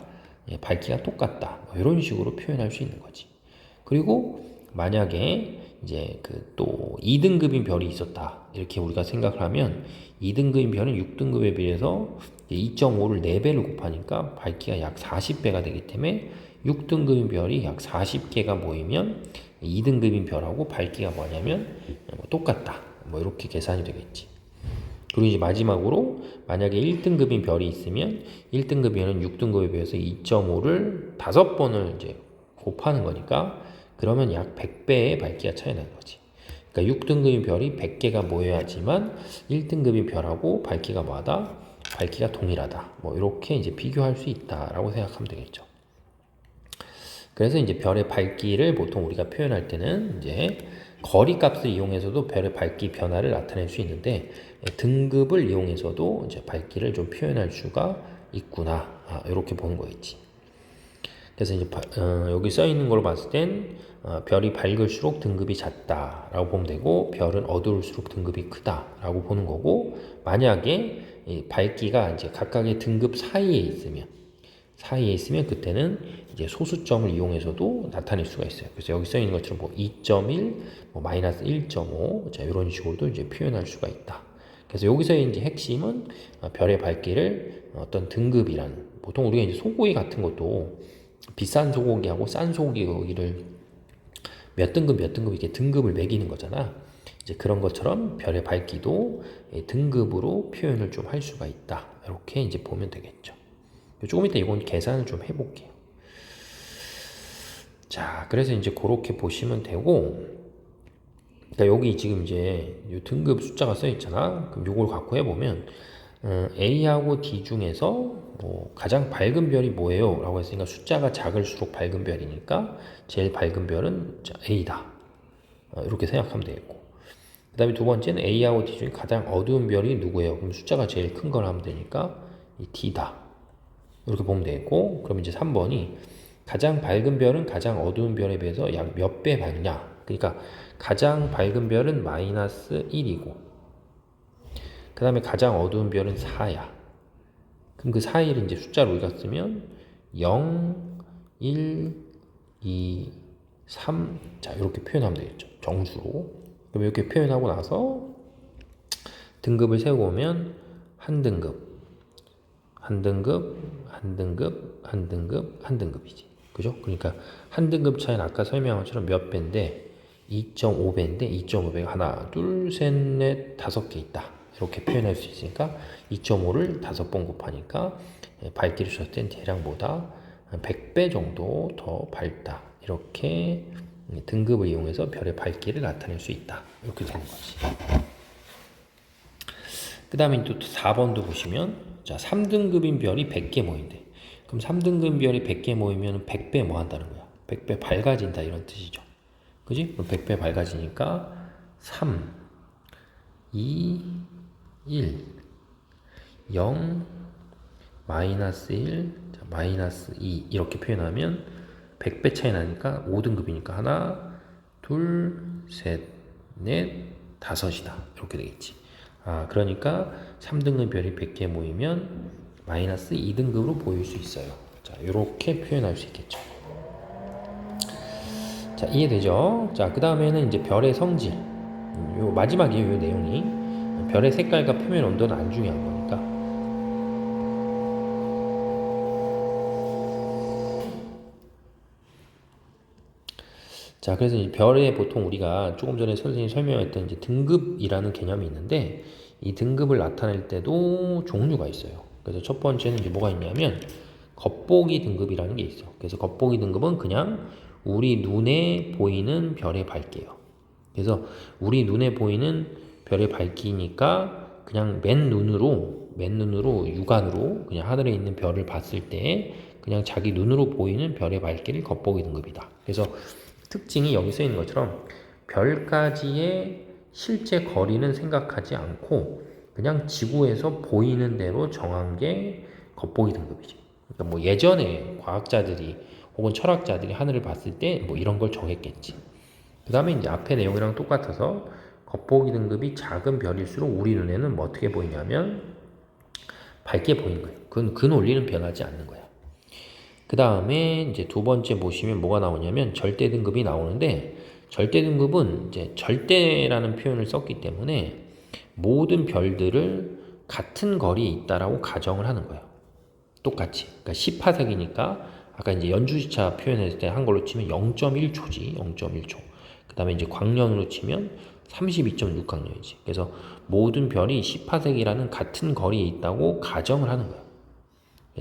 밝기가 똑같다. 뭐 이런 식으로 표현할 수 있는 거지. 그리고 만약에 이제 그 또 2등급인 별이 있었다. 이렇게 우리가 생각을 하면 2등급인 별은 6등급에 비해서 2.5를 4배를 곱하니까 밝기가 약 40배가 되기 때문에 6등급인 별이 약 40개가 모이면 2등급인 별하고 밝기가 뭐냐면 똑같다. 뭐 이렇게 계산이 되겠지. 그리고 이제 마지막으로 만약에 1등급인 별이 있으면 1등급이면 6등급에 비해서 2.5를 5번을 이제 곱하는 거니까 그러면 약 100배의 밝기가 차이 나는 거지. 그러니까 6등급인 별이 100개가 모여야지만 1등급인 별하고 밝기가 뭐하다? 밝기가 동일하다. 뭐 이렇게 이제 비교할 수 있다라고 생각하면 되겠죠. 그래서 이제 별의 밝기를 보통 우리가 표현할 때는 이제 거리 값을 이용해서도 별의 밝기 변화를 나타낼 수 있는데 등급을 이용해서도 이제 밝기를 좀 표현할 수가 있구나. 이렇게 보는 거겠지. 그래서 이제 여기 써 있는 걸 봤을 땐 별이 밝을수록 등급이 작다라고 보면 되고 별은 어두울수록 등급이 크다라고 보는 거고 만약에 이 밝기가 이제 각각의 등급 사이에 있으면 그때는 이제 소수점을 이용해서도 나타낼 수가 있어요. 그래서 여기 써 있는 것처럼 뭐 2.1, 뭐 마이너스 1.5, 자 이런 식으로도 이제 표현할 수가 있다. 그래서 여기서 이제 핵심은 별의 밝기를 어떤 등급이라는 보통 우리가 이제 소고기 같은 것도 비싼 소고기하고 싼 소고기를 몇 등급 이렇게 등급을 매기는 거잖아. 이제 그런 것처럼 별의 밝기도 등급으로 표현을 좀 할 수가 있다. 이렇게 이제 보면 되겠죠. 조금 이따 이건 계산을 좀 해볼게요. 자, 그래서 이제 그렇게 보시면 되고, 그러니까 여기 지금 이제 이 등급 숫자가 써 있잖아. 그럼 요걸 갖고 해보면 A하고 D 중에서 뭐 가장 밝은 별이 뭐예요? 라고 했으니까 숫자가 작을수록 밝은 별이니까 제일 밝은 별은 A다. 이렇게 생각하면 되겠고. 그 다음에 두 번째는 A하고 D 중에 가장 어두운 별이 누구예요? 그럼 숫자가 제일 큰 걸 하면 되니까 이 D다. 이렇게 보면 되겠고, 그럼 이제 3번이 가장 밝은 별은 가장 어두운 별에 비해서 약 몇 배 밝냐? 그러니까 가장 밝은 별은 마이너스 1이고, 그 다음에 가장 어두운 별은 4야. 그럼 그 사이를 이제 숫자로 우리가 쓰면 0, 1, 2, 3. 자, 이렇게 표현하면 되겠죠. 정수로. 그럼 이렇게 표현하고 나서 등급을 세워보면 한 등급, 한 등급, 한 등급, 한 등급, 한 등급이지. 그죠? 그러니까 한 등급 차이는 아까 설명한 것처럼 몇 배인데 2.5배인데 2.5배가 하나, 둘, 셋, 넷, 5개 있다. 이렇게 표현할 수 있으니까 2.5를 5번 곱하니까 밝기를 줬을 땐 대략보다 100배 정도 더 밝다. 이렇게 등급을 이용해서 별의 밝기를 나타낼 수 있다. 이렇게 되는 거지. 그 다음에 또 4번도 보시면 자 3등급인 별이 100개 모인대. 그럼 3등급 별이 100개 모이면 100배 뭐 한다는 거야? 100배 밝아진다 이런 뜻이죠. 그지? 그럼 100배 밝아지니까 3, 2, 1, 0, 마이너스 1, 자, 마이너스 2 이렇게 표현하면 100배 차이 나니까 5등급이니까 하나, 둘, 셋, 넷, 5이다. 이렇게 되겠지. 그러니까 3등급 별이 100개 모이면 마이너스 2등급으로 보일 수 있어요. 자, 이렇게 표현할 수 있겠죠. 자, 이해되죠? 자, 그 다음에는 이제 별의 성질. 요 마지막이에요, 요 내용이. 별의 색깔과 표면 온도는 안 중요한 거니까. 자, 그래서 이 별에 보통 우리가 조금 전에 선생님이 설명했던 이제 등급이라는 개념이 있는데, 이 등급을 나타낼 때도 종류가 있어요. 그래서 첫 번째는 이제 뭐가 있냐면, 겉보기 등급이라는 게 있어. 그래서 겉보기 등급은 그냥 우리 눈에 보이는 별의 밝기예요. 그래서 우리 눈에 보이는 별의 밝기니까 그냥 맨눈으로 육안으로 그냥 하늘에 있는 별을 봤을 때 그냥 자기 눈으로 보이는 별의 밝기를 겉보기 등급이다. 그래서 특징이 여기 써 있는 것처럼 별까지의 실제 거리는 생각하지 않고 그냥 지구에서 보이는 대로 정한 게 겉보기 등급이지. 그러니까 뭐 예전에 과학자들이 혹은 철학자들이 하늘을 봤을 때 뭐 이런 걸 정했겠지. 그 다음에 이제 앞에 내용이랑 똑같아서 겉보기 등급이 작은 별일수록 우리 눈에는 뭐 어떻게 보이냐면 밝게 보이는 거예요. 그건 그 논리는 변하지 않는 거야. 그 다음에 이제 두 번째 보시면 뭐가 나오냐면 절대 등급이 나오는데 절대 등급은 이제 절대라는 표현을 썼기 때문에 모든 별들을 같은 거리에 있다라고 가정을 하는 거예요. 똑같이. 그러니까 10파색이니까 아까 이제 연주시차 표현했을 때 한걸로 치면 0.1초지. 0.1초. 그 다음에 이제 광년으로 치면 32.6광년이지. 그래서 모든 별이 10파색이라는 같은 거리에 있다고 가정을 하는 거예요.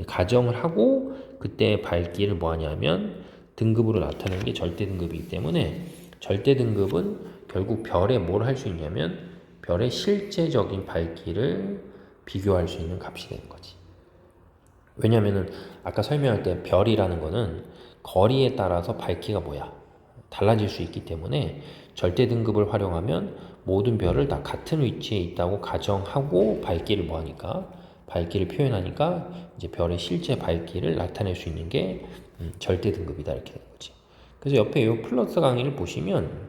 가정을 하고 그때 밝기를 뭐 하냐면 등급으로 나타내는 게 절대 등급이기 때문에 절대 등급은 결국 별에 뭘 할 수 있냐면 별의 실제적인 밝기를 비교할 수 있는 값이 되는 거지. 왜냐면은 아까 설명할 때 별이라는 거는 거리에 따라서 밝기가 뭐야? 달라질 수 있기 때문에 절대 등급을 활용하면 모든 별을 다 같은 위치에 있다고 가정하고 밝기를 뭐 하니까 밝기를 표현하니까 이제 별의 실제 밝기를 나타낼 수 있는 게 절대 등급이다 이렇게 되는 거지. 그래서 옆에 이 플러스 강의를 보시면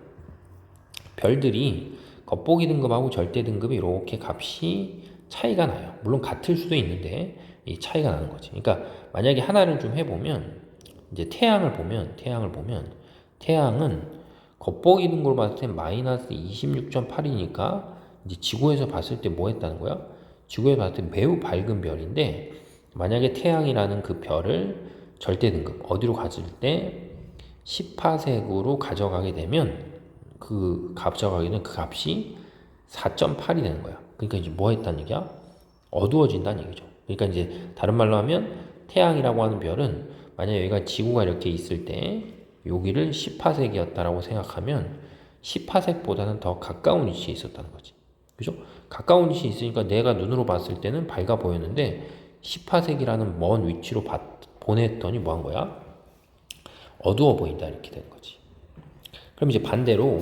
별들이 겉보기 등급하고 절대 등급이 이렇게 값이 차이가 나요. 물론 같을 수도 있는데 이 차이가 나는 거지. 그러니까 만약에 하나를 좀 해보면 이제 태양을 보면 태양은 겉보기 등급으로 봤을 때 마이너스 26.8이니까 이제 지구에서 봤을 때 뭐 했다는 거야? 지구에서 봤을 때 매우 밝은 별인데 만약에 태양이라는 그 별을 절대 등급 어디로 가질 때 10파색으로 가져가게 되면 그 가져가기는 그 값이 4.8이 되는 거야. 그러니까 이제 뭐 했다는 얘기야? 어두워진다는 얘기죠. 그러니까 이제 다른 말로 하면 태양이라고 하는 별은 만약 여기가 지구가 이렇게 있을 때 여기를 10파색이었다라고 생각하면 10파색보다는 더 가까운 위치에 있었다는 거지. 그죠? 가까운 위치에 있으니까 내가 눈으로 봤을 때는 밝아 보였는데 10파색이라는 먼 위치로 보냈더니 뭐 한 거야? 어두워 보인다 이렇게 되는 거지. 그럼 이제 반대로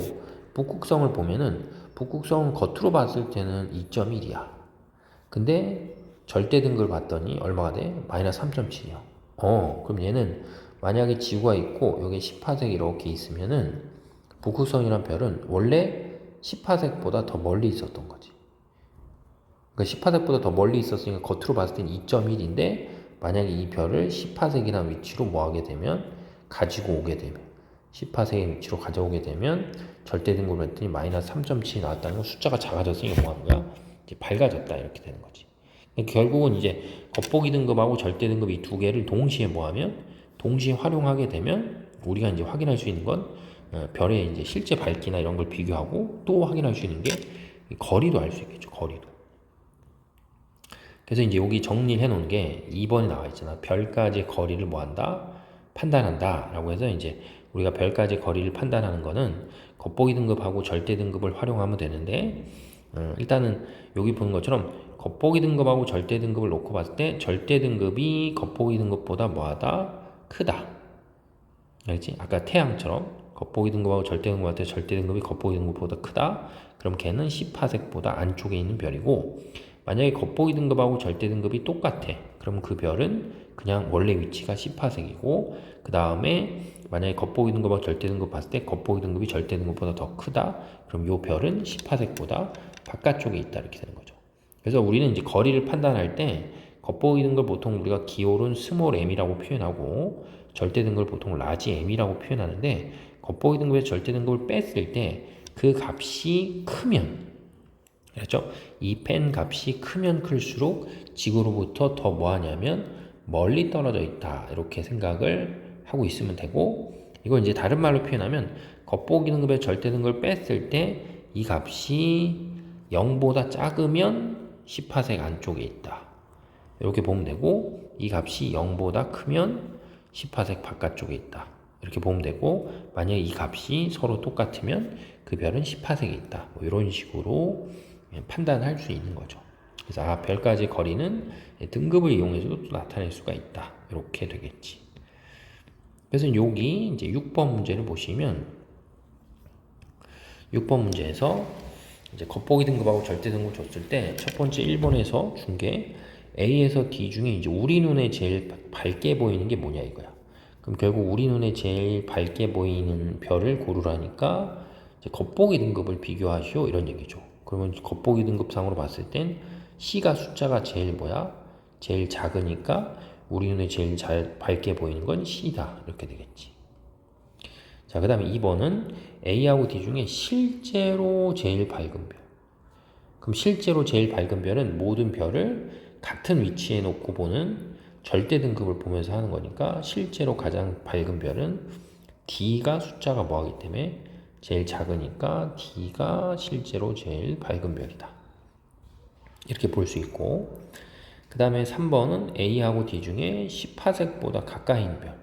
북극성을 보면은 북극성은 겉으로 봤을 때는 2.1이야. 근데 절대 등급을 봤더니 얼마가 돼? 마이너스 3.7이야. 그럼 얘는 만약에 지구가 있고 여기 10파색이 이렇게 있으면은 북극성이란 별은 원래 10파색보다 더 멀리 있었던 거지. 그러니까 10파색보다 더 멀리 있었으니까 겉으로 봤을 땐 2.1인데 만약에 이 별을 10파색이라는 위치로 뭐 하게 되면 가지고 오게 되면 10파색의 위치로 가져오게 되면 절대 등급을 했더니 마이너스 3.7이 나왔다는 건 숫자가 작아졌으니까 뭐 하는 거야? 이제 밝아졌다 이렇게 되는 거지. 결국은 이제 겉보기 등급하고 절대 등급 이 두 개를 동시에 뭐하면 동시에 활용하게 되면 우리가 이제 확인할 수 있는 건 별의 이제 실제 밝기나 이런 걸 비교하고 또 확인할 수 있는 게 거리도 알 수 있겠죠. 거리도. 그래서 이제 여기 정리를 해놓은 게 2번에 나와 있잖아. 별까지 거리를 뭐한다? 판단한다. 라고 해서 이제 우리가 별까지 거리를 판단하는 거는 겉보기 등급하고 절대 등급을 활용하면 되는데 일단은 여기 보는 것처럼 겉보기 등급하고 절대 등급을 놓고 봤을 때 절대 등급이 겉보기 등급보다 뭐하다? 크다. 알겠지? 아까 태양처럼 겉보기 등급하고 절대 등급한테 절대 등급이 겉보기 등급보다 크다. 그럼 걔는 10파색보다 안쪽에 있는 별이고 만약에 겉보기 등급하고 절대 등급이 똑같아. 그럼 그 별은 그냥 원래 위치가 10파색이고 그 다음에 만약에 겉보기 등급하고 절대 등급 봤을 때 겉보기 등급이 절대 등급보다 더 크다. 그럼 요 별은 10파색보다 바깥쪽에 있다 이렇게 되는 거죠. 그래서 우리는 이제 거리를 판단할 때 겉보기 등급을 보통 우리가 기울은 스몰 m이라고 표현하고 절대 등급을 보통 라지 m이라고 표현하는데 겉보기 등급에서 절대 등급을 뺐을 때 그 값이 크면 그렇죠? 이 펜 값이 크면 클수록 지구로부터 더 뭐하냐면 멀리 떨어져 있다 이렇게 생각을 하고 있으면 되고 이걸 이제 다른 말로 표현하면 겉보기 등급의 절대 등급을 뺐을 때 이 값이 0보다 작으면 10파색 안쪽에 있다 이렇게 보면 되고 이 값이 0보다 크면 10파색 바깥쪽에 있다 이렇게 보면 되고 만약에 이 값이 서로 똑같으면 그 별은 10파색에 있다 뭐 이런 식으로 판단할 수 있는 거죠. 그래서 별까지 거리는 등급을 이용해서도 또 나타낼 수가 있다. 이렇게 되겠지. 그래서 여기 이제 6번 문제를 보시면 6번 문제에서 이제 겉보기 등급하고 절대 등급 줬을 때 첫 번째 1번에서 준 게 A에서 D 중에 이제 우리 눈에 제일 밝게 보이는 게 뭐냐 이거야. 그럼 결국 우리 눈에 제일 밝게 보이는 별을 고르라니까 이제 겉보기 등급을 비교하시오 이런 얘기죠. 그러면 겉보기 등급상으로 봤을 땐 C가 숫자가 제일 뭐야? 제일 작으니까 우리 눈에 제일 잘 밝게 보이는 건 C다. 이렇게 되겠지. 자, 그 다음에 2번은 A하고 D 중에 실제로 제일 밝은 별. 그럼 실제로 제일 밝은 별은 모든 별을 같은 위치에 놓고 보는 절대 등급을 보면서 하는 거니까 실제로 가장 밝은 별은 D가 숫자가 뭐하기 때문에 제일 작으니까 D가 실제로 제일 밝은 별이다. 이렇게 볼 수 있고, 그 다음에 3번은 A하고 D 중에 10파섹보다 가까이 있는 별.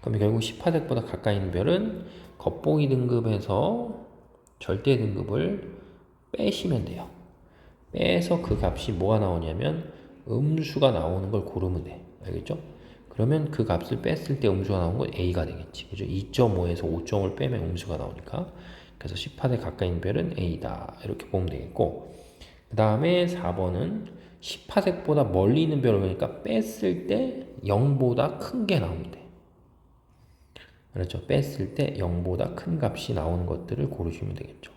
그럼 결국 10파섹보다 가까이 있는 별은 겉보기 등급에서 절대 등급을 빼시면 돼요. 빼서 그 값이 뭐가 나오냐면 음수가 나오는 걸 고르면 돼. 알겠죠? 그러면 그 값을 뺐을 때 음수가 나온 건 A가 되겠지. 그죠? 2.5에서 5점을 빼면 음수가 나오니까. 그래서 10파세 가까이 있는 별은 A다. 이렇게 보면 되겠고. 그 다음에 4번은 10파섹보다 멀리 있는 별을 그러니까 뺐을 때 0보다 큰 게 나오면 돼. 그렇죠? 뺐을 때 0보다 큰 값이 나오는 것들을 고르시면 되겠죠.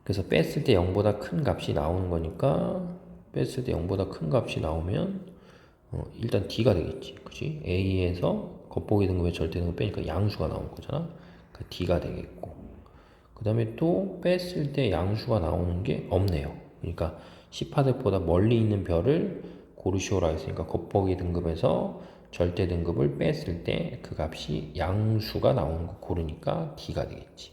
그래서 뺐을 때 0보다 큰 값이 나오는 거니까 뺐을 때 0보다 큰 값이 나오면 일단 D가 되겠지. 그치? A에서 겉보기 등급의 절대 등급 빼니까 양수가 나오는 거잖아. 그러니까 D가 되겠고. 그 다음에 또 뺐을 때 양수가 나오는 게 없네요. 그러니까 10파섹보다 멀리 있는 별을 고르시오라 했으니까 겉보기 등급에서 절대 등급을 뺐을 때 그 값이 양수가 나오는 거 고르니까 D가 되겠지.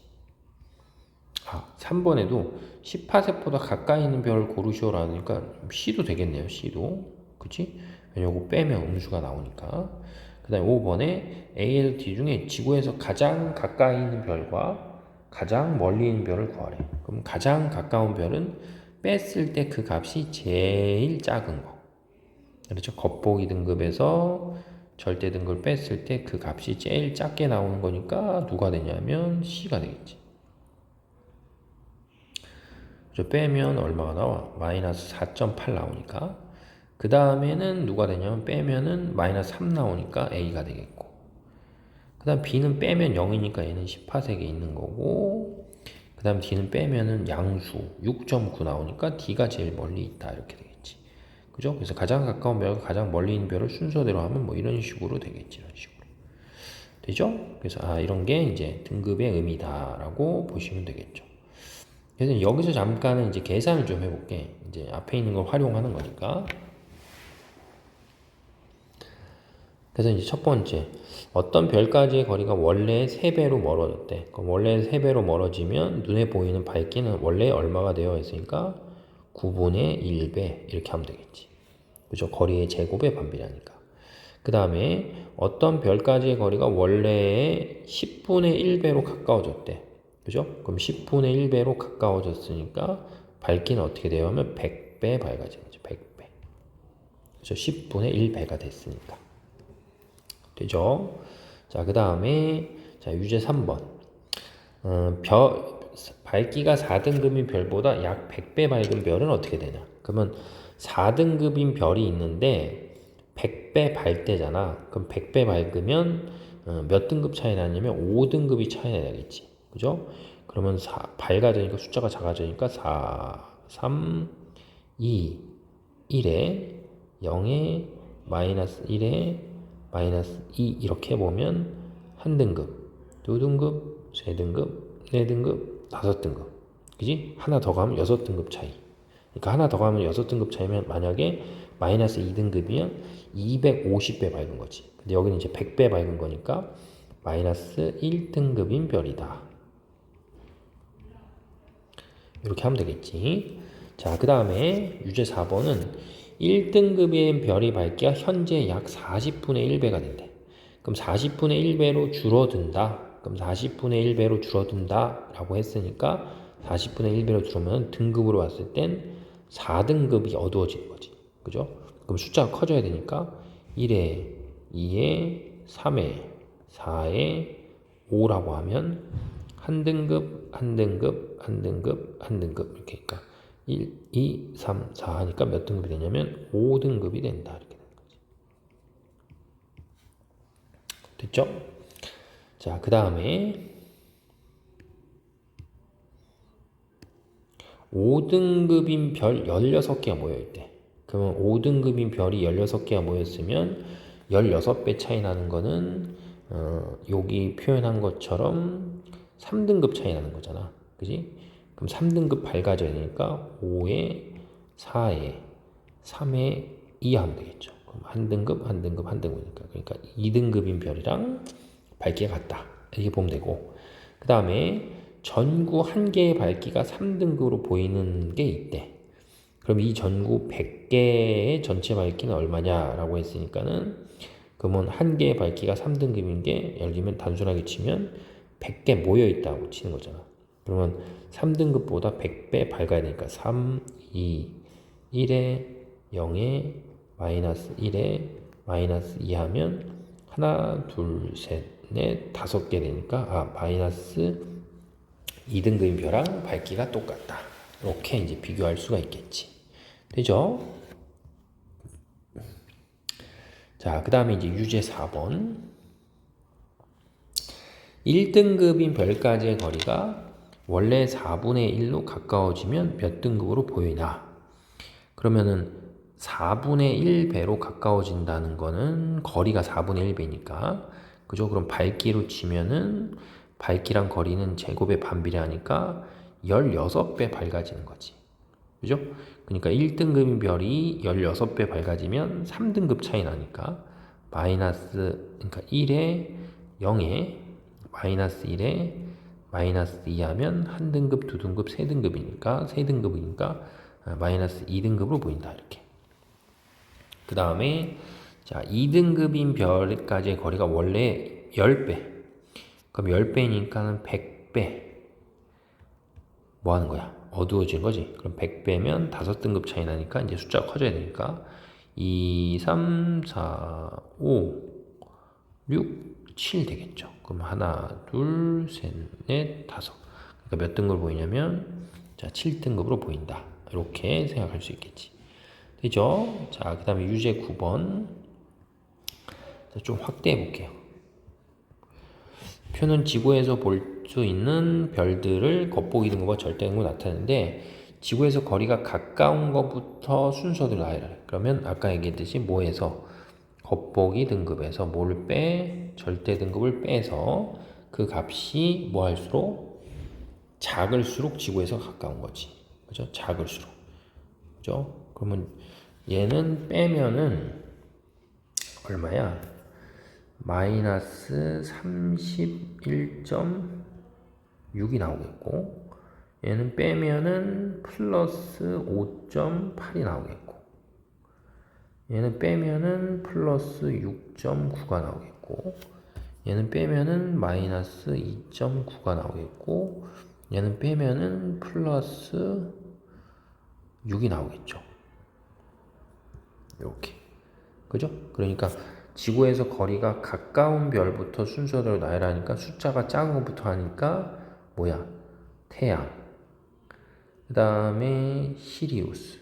3번에도 10파섹보다 가까이 있는 별을 고르시오라니까 C도 되겠네요. C도. 그치? 왜냐면 이거 빼면 음수가 나오니까. 그 다음에 5번에 A에서 D 중에 지구에서 가장 가까이 있는 별과 가장 멀리 있는 별을 구하래. 그럼 가장 가까운 별은 뺐을 때 그 값이 제일 작은 거. 그렇죠? 겉보기 등급에서 절대 등급을 뺐을 때 그 값이 제일 작게 나오는 거니까 누가 되냐면 C가 되겠지. 빼면 얼마가 나와? 마이너스 4.8 나오니까. 그 다음에는 누가 되냐면 빼면은 마이너스 3 나오니까 A가 되겠고. 그 다음 B는 빼면 0이니까 얘는 10파섹에 있는 거고. 그 다음 D는 빼면은 양수 6.9 나오니까 D가 제일 멀리 있다. 이렇게 되겠지. 그죠? 그래서 가장 가까운 별과 가장 멀리 있는 별을 순서대로 하면 뭐 이런 식으로 되겠지. 이런 식으로. 되죠? 그래서 이런 게 이제 등급의 의미다라고 보시면 되겠죠. 그래서 여기서 잠깐은 이제 계산을 좀 해볼게. 이제 앞에 있는 걸 활용하는 거니까. 그래서 이제 첫 번째, 어떤 별까지의 거리가 원래의 3배로 멀어졌대. 그럼 원래의 3배로 멀어지면 눈에 보이는 밝기는 원래 얼마가 되어 있으니까 9분의 1배 이렇게 하면 되겠지. 그죠? 거리의 제곱에 반비례하니까. 그 다음에 어떤 별까지의 거리가 원래의 10분의 1배로 가까워졌대. 그죠? 그럼 10분의 1배로 가까워졌으니까 밝기는 어떻게 돼요? 하면 100배 밝아진 거죠. 100배. 그죠? 10분의 1배가 됐으니까. 되죠? 자, 그 다음에, 자, 유제 3번. 밝기가 4등급인 별보다 약 100배 밝은 별은 어떻게 되냐? 그러면 4등급인 별이 있는데 100배 밝대잖아. 그럼 100배 밝으면 몇 등급 차이 나냐면 5등급이 차이 나겠지. 그죠? 그러면 밝아지니까 숫자가 작아지니까 4, 3, 2, 1에 0에 마이너스 1에 마이너스 2 이렇게 보면 한 등급, 두 등급, 세 등급, 네 등급, 5등급. 그지? 하나 더 가면 6등급 차이. 그러니까 하나 더 가면 6등급 차이면 만약에 마이너스 2등급이면 250배 밝은 거지. 근데 여기는 이제 100배 밝은 거니까 마이너스 1등급인 별이다. 이렇게 하면 되겠지. 자, 그 다음에 유제 4번은 1등급의 별이 밝기가 현재 약 40분의 1배가 된대. 그럼 40분의 1배로 줄어든다. 그럼 40분의 1배로 줄어든다 라고 했으니까 40분의 1배로 줄으면 등급으로 봤을 땐 4등급이 어두워지는 거지. 그죠? 그럼 숫자가 커져야 되니까 1에 2에 3에 4에 5라고 하면 한 등급, 한 등급, 한 등급, 한 등급 이렇게 그러니까 1, 2, 3, 4 하니까 몇 등급이 되냐면 5등급이 된다 이렇게 되는 거지. 됐죠? 자, 그 다음에 5등급인 별 16개가 모여있대. 그러면 5등급인 별이 16개가 모였으면 16배 차이 나는 거는 여기 표현한 것처럼 3등급 차이 나는 거잖아. 그지? 그럼 3등급 밝아져야 되니까 5에 4에 3에 2 하면 되겠죠. 그럼 한 등급, 한 등급, 한 등급이니까. 그러니까 2등급인 별이랑 밝기가 같다. 이렇게 보면 되고. 그 다음에 전구 한 개의 밝기가 3등급으로 보이는 게 있대. 그럼 이 전구 100개의 전체 밝기는 얼마냐라고 했으니까는 그러면 한 개의 밝기가 3등급인 게 예를 들면 단순하게 치면 100개 모여 있다고 치는 거잖아. 그러면 3등급보다 100배 밝아야 되니까 3, 2, 1에 0에 마이너스 1에 마이너스 2 하면 하나, 둘, 셋, 넷, 5개 되니까 마이너스 2등급인 별랑 밝기가 똑같다. 이렇게 이제 비교할 수가 있겠지. 되죠? 자, 그 다음에 이제 유제 4번. 1등급인 별까지의 거리가 원래 4분의 1로 가까워지면 몇 등급으로 보이나? 그러면은 4분의 1배로 가까워진다는 거는 거리가 4분의 1배니까 그죠? 그럼 밝기로 치면은 밝기랑 거리는 제곱에 반비례하니까 16배 밝아지는 거지. 그죠? 그러니까 1등급인 별이 16배 밝아지면 3등급 차이 나니까 마이너스 그러니까 1에 0에 마이너스 1에 마이너스 2 하면 한 등급, 두 등급, 세 등급이니까 세 등급이니까 마이너스 2등급으로 보인다. 이렇게. 그 다음에 자 2등급인 별까지의 거리가 원래 10배. 그럼 10배니까는 100배. 뭐 하는 거야? 어두워진 거지. 그럼 100배면 5등급 차이 나니까 이제 숫자가 커져야 되니까 2, 3, 4, 5, 6, 7 되겠죠. 그럼 하나, 둘, 셋, 넷, 5. 그러니까 몇 등급으로 보이냐면 자 7등급으로 보인다. 이렇게 생각할 수 있겠지. 되죠? 자, 그 다음에 유제 9번. 자, 좀 확대해 볼게요. 표는 지구에서 볼 수 있는 별들을 겉보기 등급과 절대 등급으로 나타내는데 지구에서 거리가 가까운 것부터 순서대로 나열해. 그러면 아까 얘기했듯이 뭐에서 겉보기 등급에서 뭐를 빼? 절대 등급을 빼서 그 값이 뭐 할수록 작을수록 지구에서 가까운 거지. 그죠? 작을수록. 그죠? 그러면 얘는 빼면은 얼마야? 마이너스 31.6이 나오겠고 얘는 빼면은 플러스 5.8이 나오겠고 얘는 빼면은 플러스 6.9가 나오겠고 얘는 빼면은 마이너스 2.9가 나오겠고 얘는 빼면은 플러스 6이 나오겠죠. 이렇게. 그죠? 그러니까 지구에서 거리가 가까운 별부터 순서대로 나열하니까 숫자가 작은 것부터 하니까 뭐야? 태양. 그 다음에 시리우스.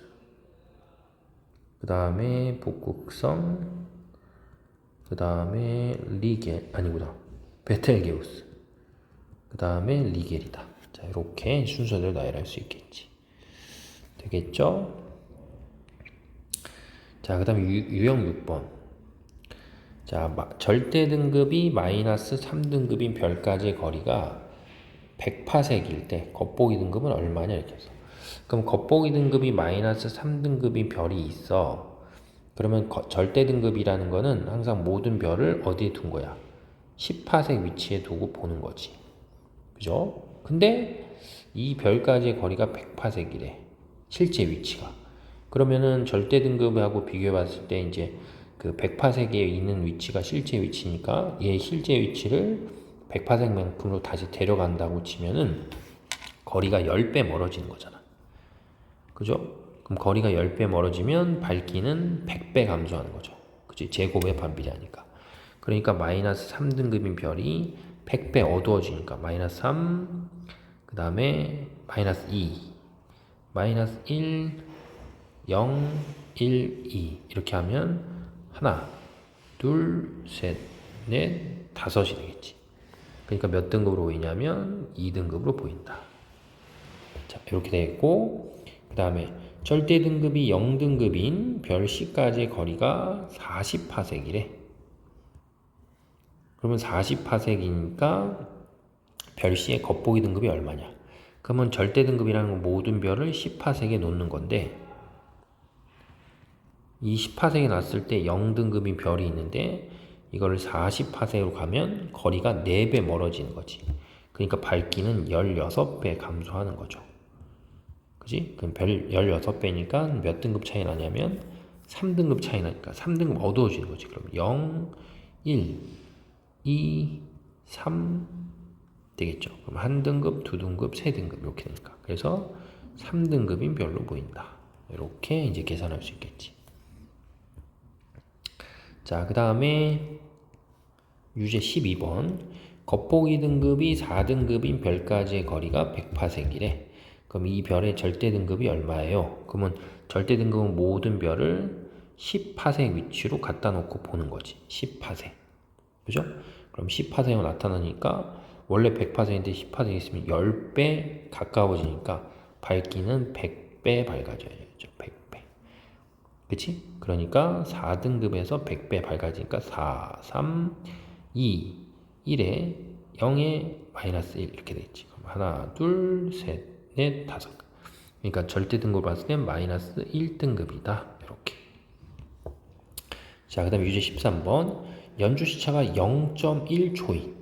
그 다음에 북극성. 그 다음에 베텔게우스. 그 다음에 리겔이다. 자, 이렇게 순서대로 나열할 수 있겠지. 되겠죠? 자, 그 다음에 유형 6번. 자, 절대 등급이 마이너스 3등급인 별까지의 거리가 100파섹일 때 겉보기 등급은 얼마냐 이렇게 해서. 그럼 겉보기 등급이 마이너스 3등급인 별이 있어. 그러면 절대 등급이라는 거는 항상 모든 별을 어디에 둔 거야? 10파섹 위치에 두고 보는 거지. 그죠? 근데 이 별까지의 거리가 100파섹이래. 실제 위치가. 그러면은 절대 등급하고 비교해 봤을 때 이제 그 100파섹에 있는 위치가 실제 위치니까 얘 실제 위치를 100파섹만큼으로 다시 데려간다고 치면은 거리가 10배 멀어지는 거잖아. 그죠? 그럼 거리가 10배 멀어지면 밝기는 100배 감소하는 거죠. 그치? 제곱에 반비례하니까. 그러니까 마이너스 3등급인 별이 100배 어두워지니까 마이너스 3, 그 다음에 마이너스 2, 마이너스 1, 0, 1, 2 이렇게 하면 하나, 둘, 셋, 넷, 5이 되겠지. 그러니까 몇 등급으로 보이냐면 2등급으로 보인다. 자, 이렇게 되겠고 그 다음에 절대 등급이 0등급인 별 C까지의 거리가 40파섹이래. 그러면 40파세기니까 별C의 겉보기 등급이 얼마냐? 그러면 절대 등급이라는 건 모든 별을 10파세기에 놓는 건데 이 10파세기 놨을 때 0등급인 별이 있는데 이거를 40파세기로 가면 거리가 4배 멀어지는 거지. 그러니까 밝기는 16배 감소하는 거죠. 그지? 그럼 별 16배니까 몇 등급 차이 나냐면 3등급 차이 나니까 3등급 어두워지는 거지. 그럼 0, 1, 2, 3 되겠죠. 그럼 1등급, 2등급, 3등급 이렇게 되니까. 그래서 3등급인 별로 보인다. 이렇게 이제 계산할 수 있겠지. 자, 그 다음에 유제 12번. 겉보기 등급이 4등급인 별까지의 거리가 100파세기래. 그럼 이 별의 절대 등급이 얼마예요? 그러면 절대 등급은 모든 별을 10파세 위치로 갖다 놓고 보는 거지. 10파세. 그죠? 그럼 10파세로 나타나니까 원래 100파세인데 10파세 있으면 10배 가까워지니까 밝기는 100배 밝아져야죠. 100배. 그치? 그러니까 4등급에서 100배 밝아지니까 4, 3, 2, 1에 0에 마이너스 1 이렇게 되겠지. 그럼 하나, 둘, 셋, 넷, 다섯. 그러니까 절대 등급을 봤을 땐 마이너스 1등급이다. 이렇게. 자, 그 다음에 유제 13번. 연주시차가 0.1초인.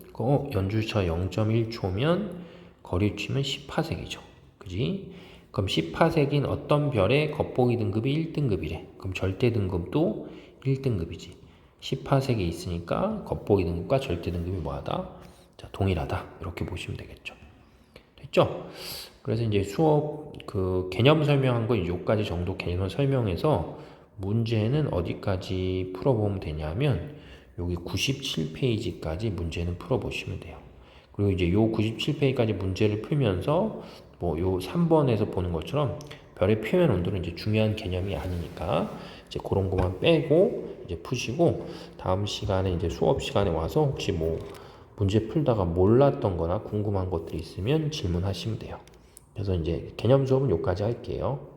연주시차 0.1초면 거리 치면 10파세기죠. 그지? 그럼 10파세기인 어떤 별의 겉보기 등급이 1등급이래. 그럼 절대 등급도 1등급이지. 10파색이 있으니까 겉보기 등급과 절대 등급이 뭐하다? 자, 동일하다. 이렇게 보시면 되겠죠. 됐죠? 그래서 이제 수업 그 개념 설명한 거 요까지 정도 개념 설명해서 문제는 어디까지 풀어보면 되냐면 여기 97페이지까지 문제는 풀어보시면 돼요. 그리고 이제 요 97페이지까지 문제를 풀면서 뭐 요 3번에서 보는 것처럼 별의 표면 온도는 이제 중요한 개념이 아니니까 이제 그런 것만 빼고 이제 푸시고 다음 시간에 이제 수업 시간에 와서 혹시 뭐 문제 풀다가 몰랐던 거나 궁금한 것들이 있으면 질문하시면 돼요. 그래서 이제 개념 수업은 여기까지 할게요.